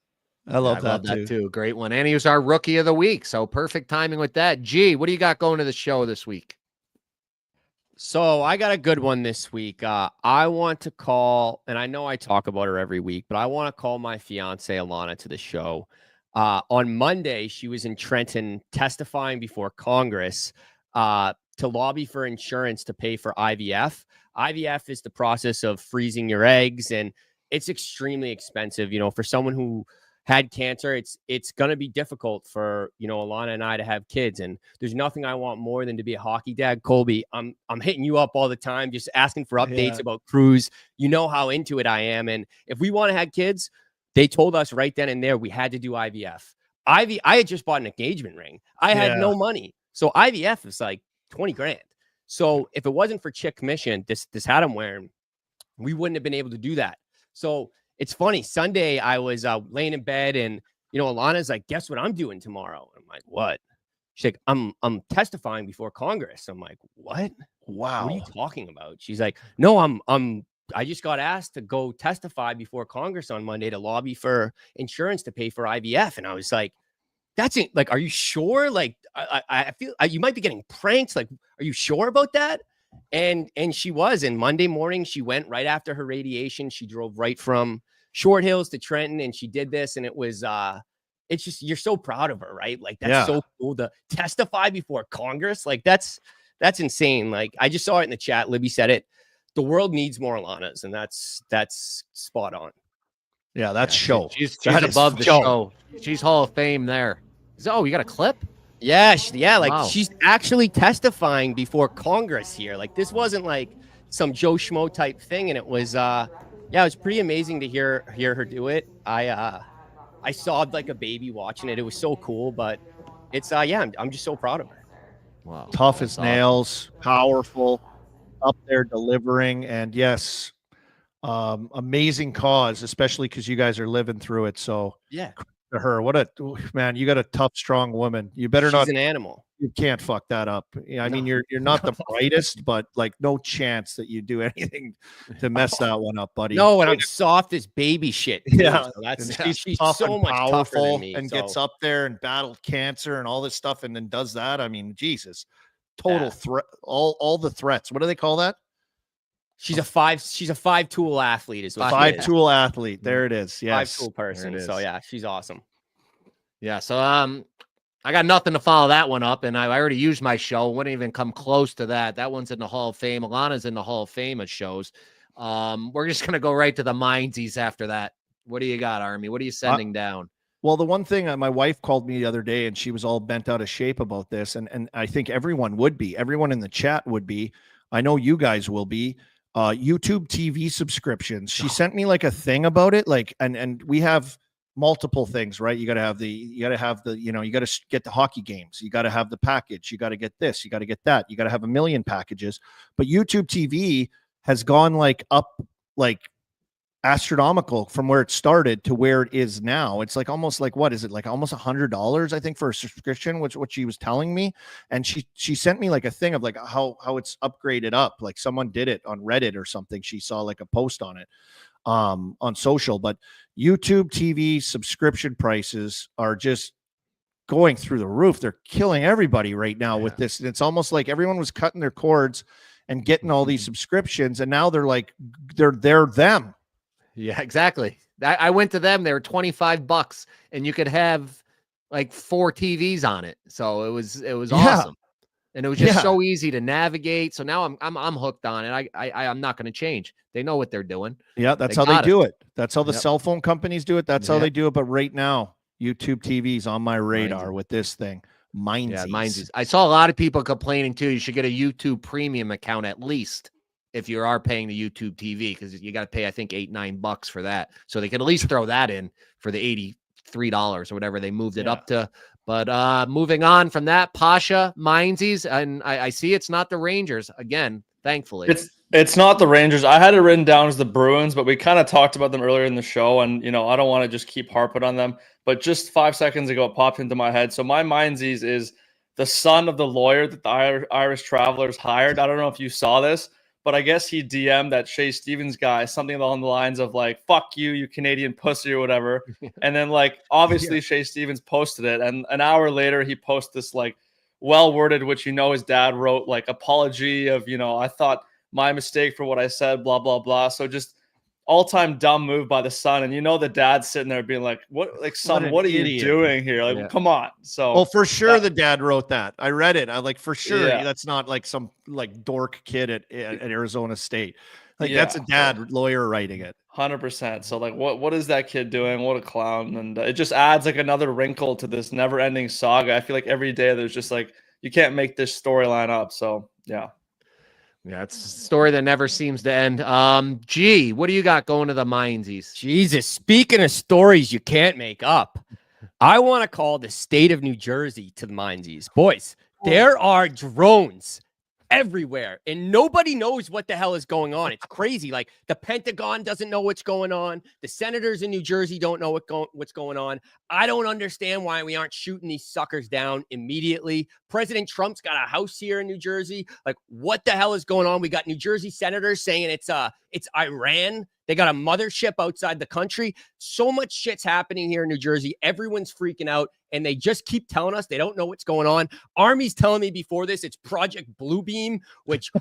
I love that too. Great one. And he was our rookie of the week. So perfect timing with that. G, what do you got going to the show this week? So I got a good one this week. I want to call, and I know I talk about her every week, but I want to call my fiance Alana to the show. On Monday, she was in Trenton testifying before Congress to lobby for insurance to pay for IVF. IVF is the process of freezing your eggs, and it's extremely expensive. For someone who had cancer, it's going to be difficult for, Alana and I to have kids. And there's nothing I want more than to be a hockey dad. Colby, I'm hitting you up all the time, just asking for updates about Cruz. You know how into it I am. And if we want to have kids, they told us right then and there, we had to do IVF. I had just bought an engagement ring. I had no money. So IVF is like 20 grand. So if it wasn't for Chick Commission, this hat I'm wearing, we wouldn't have been able to do that. So it's funny. Sunday, I was laying in bed and, Alana's like, guess what I'm doing tomorrow? I'm like, what? She's like, I'm testifying before Congress. I'm like, what? Wow. What are you talking about? She's like, no, I just got asked to go testify before Congress on Monday to lobby for insurance to pay for IVF. And I was like, that's it. Like, are you sure? Like, I feel you might be getting pranked. Like, are you sure about that? And she was. And Monday morning, she went right after her radiation. She drove right from Short Hills to Trenton, and she did this. And it was, it's just, you're so proud of her, right? Like, that's so cool to testify before Congress. Like, that's insane. Like, I just saw it in the chat. Libby said it. The world needs more Alanas, and that's spot on. Yeah, that's show. She's above the show. She's Hall of Fame there. Oh, you got a clip? Yeah, like wow. She's actually testifying before Congress here. Like, this wasn't like some Joe Schmo type thing, and it was it was pretty amazing to hear her do it. I sobbed like a baby watching it. It was so cool, but it's I'm just so proud of her. Wow, tough as nails, powerful, up there delivering, and yes, amazing cause, especially because you guys are living through it. So yeah. To her, what a man! You got a tough, strong woman. You better She's not. An animal. You can't fuck that up. I mean, you're not the brightest, but like no chance that you do anything to mess that one up, buddy. No, and I'm soft as baby shit. Too, yeah, so she's tough so and much tougher than me, and gets up there and battled cancer and all this stuff, and then does that. I mean, Jesus, total threat. All the threats. What do they call that? She's a five-tool athlete. Is what five-tool athlete. There it is. Yes. 5-tool person. So yeah, she's awesome. Yeah. So I got nothing to follow that one up, and I already used my show. Wouldn't even come close to that. That one's in the Hall of Fame. Alana's in the Hall of Fame of shows. We're just gonna go right to the Minzees after that. What do you got, Army? What are you sending down? Well, the one thing, my wife called me the other day, and she was all bent out of shape about this, and I think everyone would be. Everyone in the chat would be. I know you guys will be. YouTube TV subscriptions. She sent me like a thing about it, like, and we have multiple things, right? You got to have the, you got to get the hockey games. You got to have the package. You got to get this. You got to get that. You got to have a million packages. But YouTube TV has gone like up, like astronomical from where it started to where it is now. It's like almost like, what is it, like almost $100, I think, for a subscription, which what she was telling me. And she sent me like a thing of like how it's upgraded up, like someone did it on Reddit or something. She saw like a post on it on social. But YouTube TV subscription prices are just going through the roof. They're killing everybody right now with this. And it's almost like everyone was cutting their cords and getting all these subscriptions, and now they're like they're them. Yeah, exactly. I went to them. They were $25 and you could have like 4 TVs on it. So it was awesome. And it was just so easy to navigate. So now I'm hooked on it. I'm not going to change. They know what they're doing. Yeah, that's how they do it. That's how the cell phone companies do it. That's how they do it. But right now, YouTube TV's on my radar with this thing. Minzees. Yeah, Minzees. I saw a lot of people complaining too. You should get a YouTube premium account at least if you are paying the YouTube TV, because you got to pay, I think, $8-9 for that. So they could at least throw that in for the $83 or whatever they moved it up to. But moving on from that, Pasha, Minzees, and I see it's not the Rangers again, thankfully. It's not the Rangers. I had it written down as the Bruins, but we kind of talked about them earlier in the show, and I don't want to just keep harping on them. But just 5 seconds ago, it popped into my head. So my Minzees is the son of the lawyer that the Irish Travelers hired. I don't know if you saw this, but I guess he DM'd that Shea Stevens guy something along the lines of like, fuck you, you Canadian pussy or whatever. And then like, obviously Shea Stevens posted it. And an hour later, he posted this like well-worded, which his dad wrote, like apology of, I thought my mistake for what I said, blah, blah, blah. So just all-time dumb move by the son. And the dad's sitting there being like, what, like, son, what are you doing here? Like, come on. So, well, for sure the dad wrote that. I read it. I like, for sure that's not like some like dork kid at Arizona State. Like that's a dad lawyer writing it. 100%. So like, what is that kid doing? What a clown. And it just adds like another wrinkle to this never-ending saga. I feel like every day there's just like, you can't make this storyline up. So yeah. Yeah, it's a story that never seems to end. G, what do you got going to the Minzees? Jesus, speaking of stories you can't make up, I want to call the state of New Jersey to the Minzees. Boys, there are drones everywhere, and nobody knows what the hell is going on. It's crazy. Like the Pentagon doesn't know what's going on. The senators in New Jersey don't know what's going on. I don't understand why we aren't shooting these suckers down immediately. President Trump's got a house here in New Jersey. Like, what the hell is going on? We got New Jersey senators saying it's Iran. They got a mothership outside the country. So much shit's happening here in New Jersey. Everyone's freaking out, and they just keep telling us they don't know what's going on. Army's telling me before this it's Project Bluebeam, which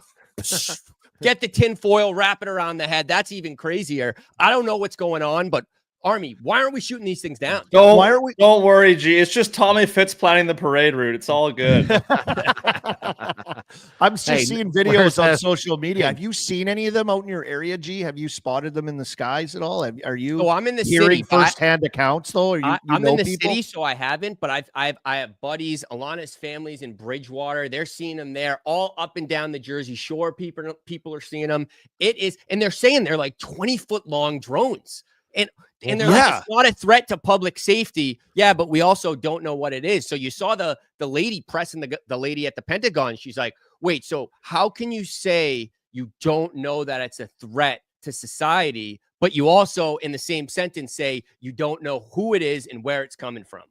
get the tinfoil, wrap it around the head. That's even crazier. I don't know what's going on, but Army, why aren't we shooting these things down? Don't worry, G. It's just Tommy Fitz planning the parade route. It's all good. I'm just seeing videos on social media. Have you seen any of them out in your area, G? Have you spotted them in the skies at all? Are you? Oh, I'm in the hearing city. firsthand accounts though? I'm in the city, so I haven't. But I have buddies. Alana's family's in Bridgewater. They're seeing them there, all up and down the Jersey Shore. People are seeing them. And they're saying they're like 20-foot long drones. And they're like, it's not a threat to public safety. Yeah, but we also don't know what it is. So you saw the lady pressing the lady at the Pentagon. She's like, wait, so how can you say you don't know that it's a threat to society, but you also in the same sentence say you don't know who it is and where it's coming from?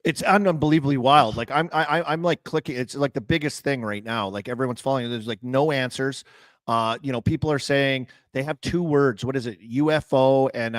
It's unbelievably wild. Like I'm like clicking. It's like the biggest thing right now. Like everyone's following. There's like no answers. People are saying they have 2 words. What is it? UFO and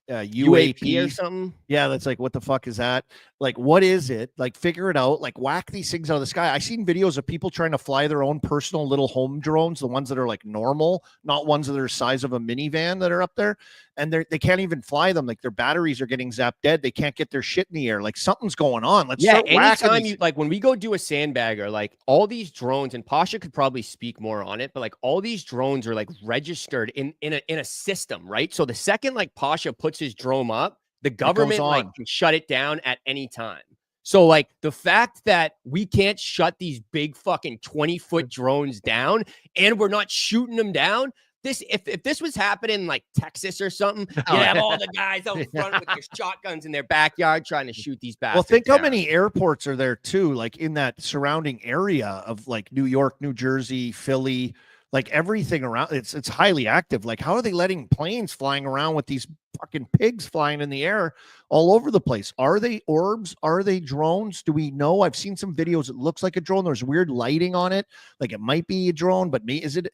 UAP or something. Yeah, that's like, what the fuck is that? Like, what is it? Like, figure it out. Like, whack these things out of the sky. I've seen videos of people trying to fly their own personal little home drones, the ones that are like normal, not ones that are the size of a minivan that are up there, and they can't even fly them. Like, their batteries are getting zapped dead. They can't get their shit in the air. Like, something's going on. Let's start anytime you like when we go do a sandbagger, like all these drones, and Pasha could probably speak more on it, but like all these drones are like registered in a system, right? So the second like Pasha puts his drone up, the government like can shut it down at any time. So like the fact that we can't shut these big fucking 20-foot drones down and we're not shooting them down, if this was happening in like Texas or something, Oh, you'd have all the guys out front with their shotguns in their backyard trying to shoot these bastards. Well, think how down. many airports are there too, like in that surrounding area of like New York, New Jersey, Philly, like everything around. It's highly active. Like, how are they letting planes flying around with these fucking pigs flying in the air all over the place? Are they orbs? Are they drones? Do we know? I've seen some videos. It looks like a drone. There's weird lighting on it. Like it might be a drone, but is it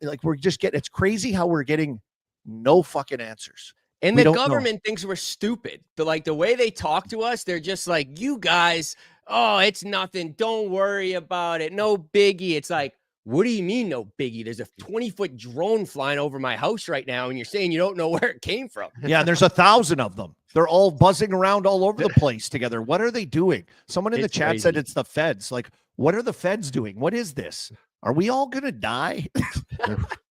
like we're just getting, it's crazy how we're getting no fucking answers. And We the don't know. government thinks we're stupid. The way they talk to us, they're just like, you guys, oh, it's nothing. Don't worry about it. No biggie. It's like, what do you mean no biggie? There's a 20-foot drone flying over my house right now, and you're saying you don't know where it came from. Yeah, and there's 1,000 of them. They're all buzzing around all over the place together. What are they doing? Someone in the It's chat said crazy. it's the feds. Like, what are the feds doing? What is this? Are we all gonna die?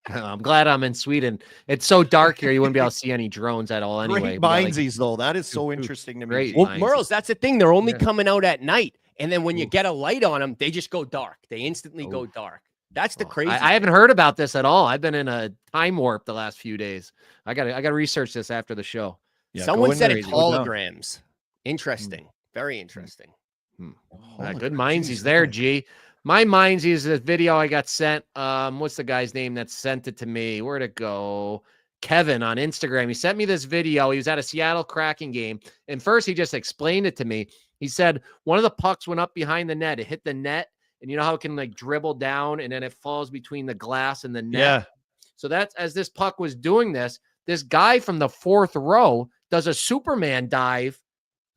I'm glad I'm in Sweden. It's so dark here, you wouldn't be able to see any drones at all anyway. Great but, like, Minzees, though. That is so interesting to me. Great. Well, Nice. Murls, that's the thing. They're only Yeah. coming out at night. And then when you Ooh. get a light on them, they just go dark. They instantly go Oh. dark. That's the Oh, crazy. I haven't heard about this at all. I've been in a time warp the last few days. I gotta research this after the show. Yeah, Someone go in said there, it's go down. holograms. Interesting. Very interesting. Good Minzees there, G. My Minzees is a video I got sent. What's the guy's name that sent it to me? Where'd it go? Kevin on Instagram. He sent me this video. He was at a Seattle Kraken game. And first he just explained it to me. He said one of the pucks went up behind the net. It hit the net. And you know how it can like dribble down and then it falls between the glass and the net. Yeah. So that's as this puck was doing this guy from the fourth row does a Superman dive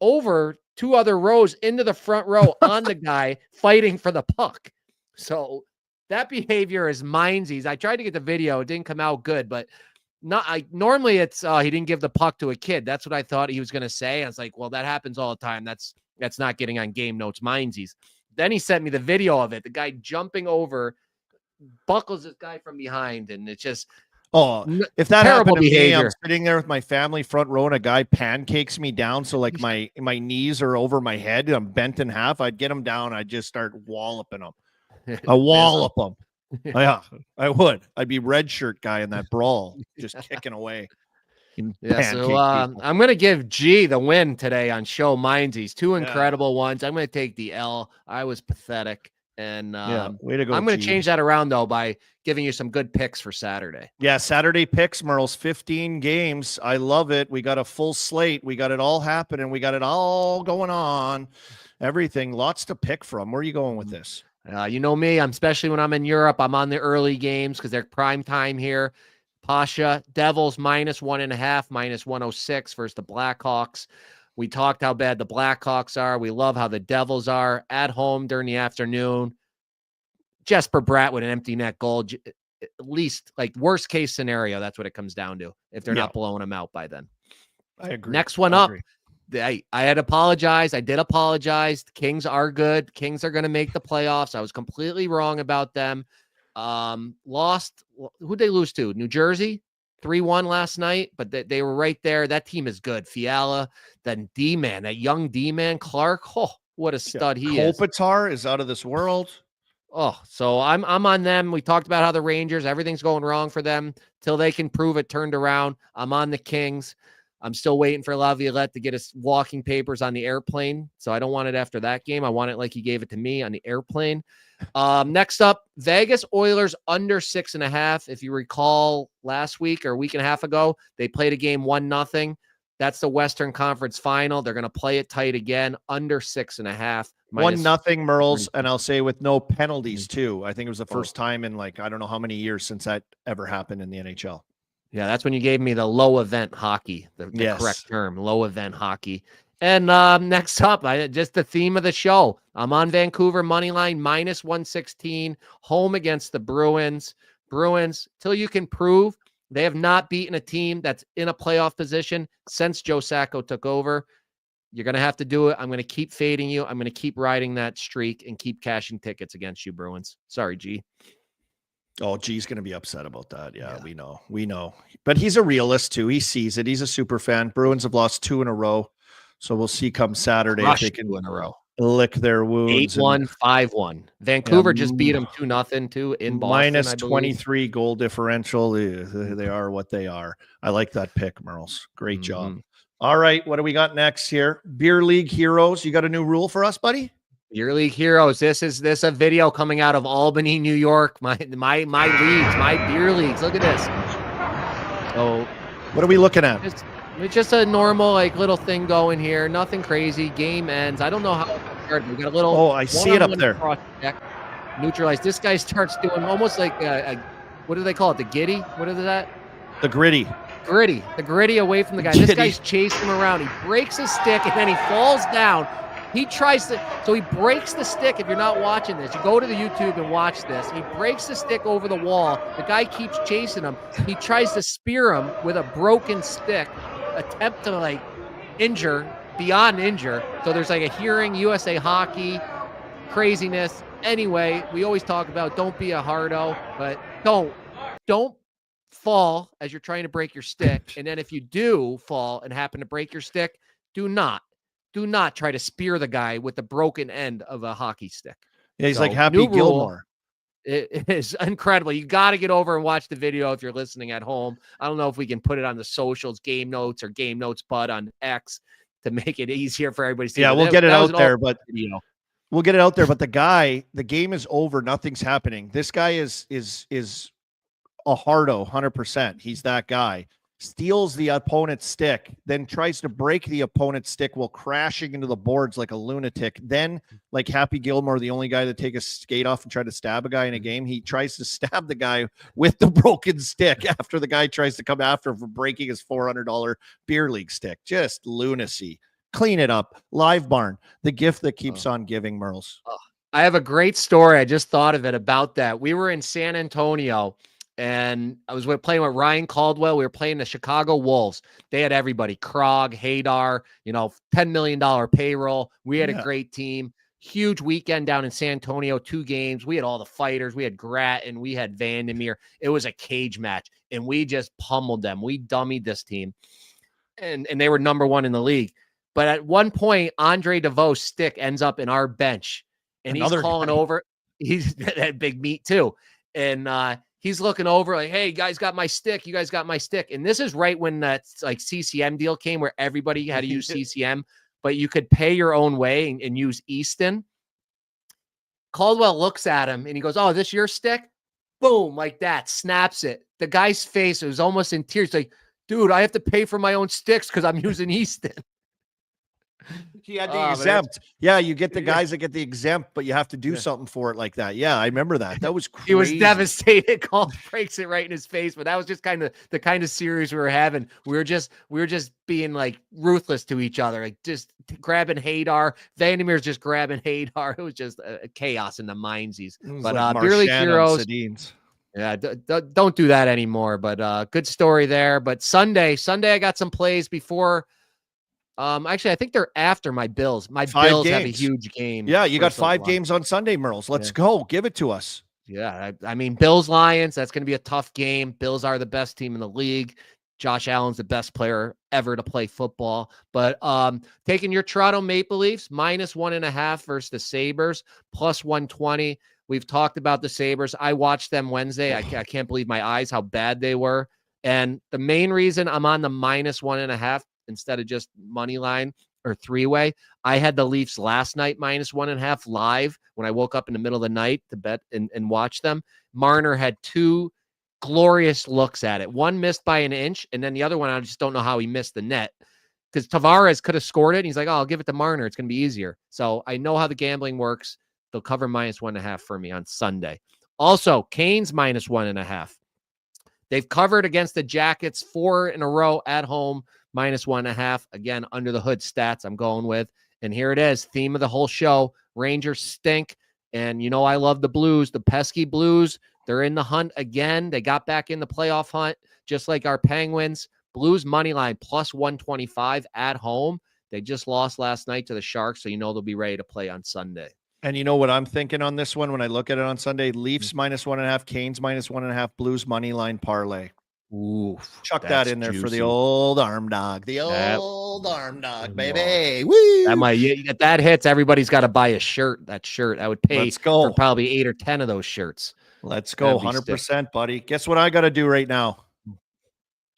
over two other rows into the front row on the guy fighting for the puck. So that behavior is Minzees. I tried to get the video. It didn't come out good, but normally it's he didn't give the puck to a kid. That's what I thought he was going to say. I was like, well, that happens all the time. That's not getting on game notes, Minzees. Then he sent me the video of it. The guy jumping over, buckles this guy from behind, and it's just if that terrible happened to me, I'm behavior. sitting there with my family front row and a guy pancakes me down. So like my knees are over my head. I'm bent in half. I'd get him down. I'd just start walloping him. I wallop him. Yeah, I would. I'd be red shirt guy in that brawl, just kicking away. Yeah, so I'm going to give G the win today on Show Minzees. Two Yeah. incredible ones. I'm going to take the L. I was pathetic. And way to go. I'm going to G. change that around, though, by giving you some good picks for Saturday. Yeah, Saturday picks, Murls, 15 games. I love it. We got a full slate. We got it all happening. We got it all going on. Everything. Lots to pick from. Where are you going with this? You know me, especially when I'm in Europe, I'm on the early games because they're prime time here. Pasha, Devils -1.5, -106 versus the Blackhawks. We talked how bad the Blackhawks are. We love how the Devils are at home during the afternoon. Jesper Bratt with an empty net goal, at least like worst case scenario. That's what it comes down to if they're not blowing them out by then. I agree. Next one up. I had apologized. I did apologize. The Kings are good. Kings are going to make the playoffs. I was completely wrong about them. Lost. Who'd they lose to? New Jersey, 3-1 last night, but they were right there. That team is good. Fiala, then D-man, that young D-man, Clark. Oh, what a stud he is. Kopitar is out of this world. Oh, so I'm on them. We talked about how the Rangers, everything's going wrong for them till they can prove it turned around. I'm on the Kings. I'm still waiting for Laviolette to get his walking papers on the airplane. So I don't want it after that game. I want it like he gave it to me on the airplane. Next up, Vegas Oilers under 6.5. If you recall last week or a week and a half ago, they played a game 1-0. That's the Western Conference final. They're going to play it tight again, under 6.5. 1-0 Murls, and I'll say with no penalties too. I think it was the first time in like, I don't know how many years since that ever happened in the NHL. Yeah, that's when you gave me the low event hockey, the correct term, low event hockey. And next up, just the theme of the show. I'm on Vancouver money line -116, home against the Bruins. Bruins, till you can prove they have not beaten a team that's in a playoff position since Joe Sacco took over. You're going to have to do it. I'm going to keep fading you. I'm going to keep riding that streak and keep cashing tickets against you, Bruins. Sorry, G. Oh, G's going to be upset about that. Yeah, we know. But he's a realist too. He sees it. He's a super fan. Bruins have lost 2 in a row. So we'll see come Saturday if they can 2 in a row. lick their wounds. 8-1, 5-1. Vancouver just beat them 2-0 too in Boston. Minus I believe. 23 goal differential. They are what they are. I like that pick, Murls. Great job. All right, what do we got next here? Beer League Heroes. You got a new rule for us, buddy? Beer League Heroes. This is a video coming out of Albany, New York. My leagues, my beer leagues. Look at this. So what are we looking at? It's just a normal little thing going here. Nothing crazy. Game ends. I don't know how it started. We got a little. Oh, I see it up there. Neutralize. This guy starts doing almost like what do they call it? The giddy? What is that? The gritty. The gritty away from the guy. This guy's chasing him around. He breaks his stick and then he falls down. He tries to, so he breaks the stick. If you're not watching this, you go to the YouTube and watch this. He breaks the stick over the wall. The guy keeps chasing him. He tries to spear him with a broken stick, attempt to beyond injure. So there's a hearing, USA Hockey, craziness. Anyway, we always talk about don't be a hardo, but don't fall as you're trying to break your stick. And then if you do fall and happen to break your stick, do not try to spear the guy with the broken end of a hockey stick. Yeah, he's like Happy Gilmore. It is incredible. You got to get over and watch the video if you're listening at home. I don't know if we can put it on the socials, Game Notes or Game Notes Bud on X to make it easier for everybody to see. Yeah, we'll get it out there, but we'll get it out there. But the game is over. Nothing's happening. This guy is a hardo, 100%. He's that guy. Steals the opponent's stick, then tries to break the opponent's stick while crashing into the boards like a lunatic. Then, like Happy Gilmore, the only guy to take a skate off and try to stab a guy in a game, he tries to stab the guy with the broken stick after the guy tries to come after him for breaking his $400 beer league stick. Just lunacy. Clean it up. Live Barn, the gift that keeps on giving, Murls. I have a great story. I just thought of it about that. We were in San Antonio. And I was playing with Ryan Caldwell. We were playing the Chicago Wolves. They had everybody, Krog, Hadar, $10 million payroll. We had a great team. Huge weekend down in San Antonio, 2 games. We had all the fighters. We had Grattan. We had Vandermeer. It was a cage match, and we just pummeled them. We dummied this team, and they were number 1 in the league. But at one point, Andre DeVos' stick ends up in our bench, and he's calling over. He's that big meat too. And he's looking over like, hey, you guys got my stick. You guys got my stick. And this is right when that CCM deal came where everybody had to use CCM, but you could pay your own way and use Easton. Caldwell looks at him and he goes, oh, is this your stick? Boom, like that, snaps it. The guy's face was almost in tears. Like, dude, I have to pay for my own sticks because I'm using Easton. He had the exempt. Yeah, you get the guys that get the exempt, but you have to do something for it like that. Yeah, I remember that. That was crazy. He was devastated. Call breaks it right in his face. But that was just kind of the kind of series we were having. We were just being ruthless to each other, just grabbing Hadar. Vandermeer's just grabbing Hadar. It was just a chaos in the Minzees. But Beer League Heroes. Yeah, don't do that anymore. But good story there. But Sunday, I got some plays before. Actually, I think they're after my Bills. My Bills have a huge game. Yeah, you got 5 games on Sunday, Murls. Let's go. Give it to us. Yeah, I mean, Bills-Lions, that's going to be a tough game. Bills are the best team in the league. Josh Allen's the best player ever to play football. But taking your Toronto Maple Leafs, -1.5 versus the Sabres, +120. We've talked about the Sabres. I watched them Wednesday. I can't believe my eyes how bad they were. And the main reason I'm on the -1.5 instead of just money line or 3-way, I had the Leafs last night -1.5 live when I woke up in the middle of the night to bet and watch them. Marner had 2 glorious looks at it. One missed by an inch, and then the other one, I just don't know how he missed the net because Tavares could have scored it. And he's like, oh, I'll give it to Marner. It's going to be easier. So I know how the gambling works. They'll cover -1.5 for me on Sunday. Also, Canes -1.5. They've covered against the Jackets 4 in a row at home, -1.5. Again, under the hood stats I'm going with. And here it is, theme of the whole show. Rangers stink. And I love the Blues, the pesky Blues. They're in the hunt again. They got back in the playoff hunt, just like our Penguins. Blues money line +125 at home. They just lost last night to the Sharks, so they'll be ready to play on Sunday. And you know what I'm thinking on this one when I look at it on Sunday? Leafs -1.5, Canes -1.5, Blues money line parlay. Ooh, Chuck that that's in there for the juicy. old arm dog. The That- old arm dog, Oh. baby. Woo! That might if that hits, everybody's got to buy a shirt. That shirt, I would pay Let's go. for probably 8 or 10 of those shirts. Let's go. That'd be 100%, buddy. Guess what I got to do right now?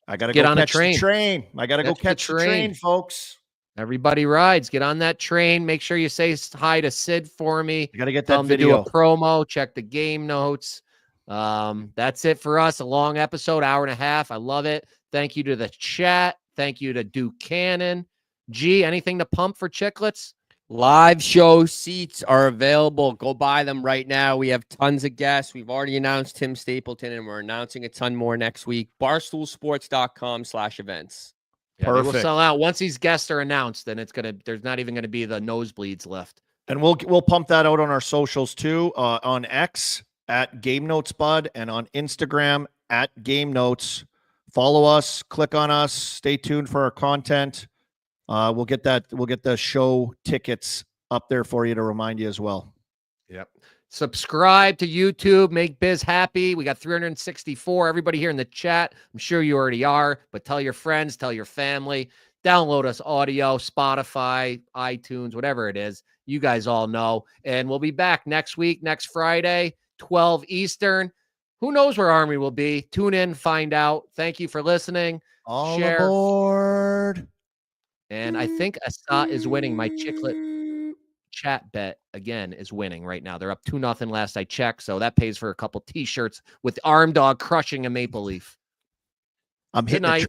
I got to Get go on a catch the train. I got to go catch the train, folks. Everybody rides. Get on that train. Make sure you say hi to Sid for me. You got to get Tell that him to do video. a promo. Check the game notes. That's it for us. A long episode, hour and a half. I love it. Thank you to the chat. Thank you to Duke Cannon. G, anything to pump for Chicklets? Live show seats are available. Go buy them right now. We have tons of guests. We've already announced Tim Stapleton, and we're announcing a ton more next week. Barstoolsports.com/events. Yeah, they will Perfect. sell out once these guests are announced. Then there's not even gonna be the nosebleeds left. And we'll pump that out on our socials too. On X at Game Notes Bud, and on Instagram at Game Notes. Follow us, click on us, stay tuned for our content. We'll get the show tickets up there for you to remind you as well. Yep. Subscribe to YouTube. Make Biz happy. We got 364. Everybody here in the chat, I'm sure you already are, but tell your friends, tell your family. Download us audio, Spotify, iTunes, whatever it is. You guys all know. And we'll be back next week, next Friday, 12 Eastern. Who knows where Army will be? Tune in, find out. Thank you for listening. All Share. aboard. And I think Asa is winning. My Chicklet chat bet again is winning right now. They're up 2-0 last I checked. So that pays for a couple t-shirts with Arm Dog crushing a maple leaf. I'm Good hitting night.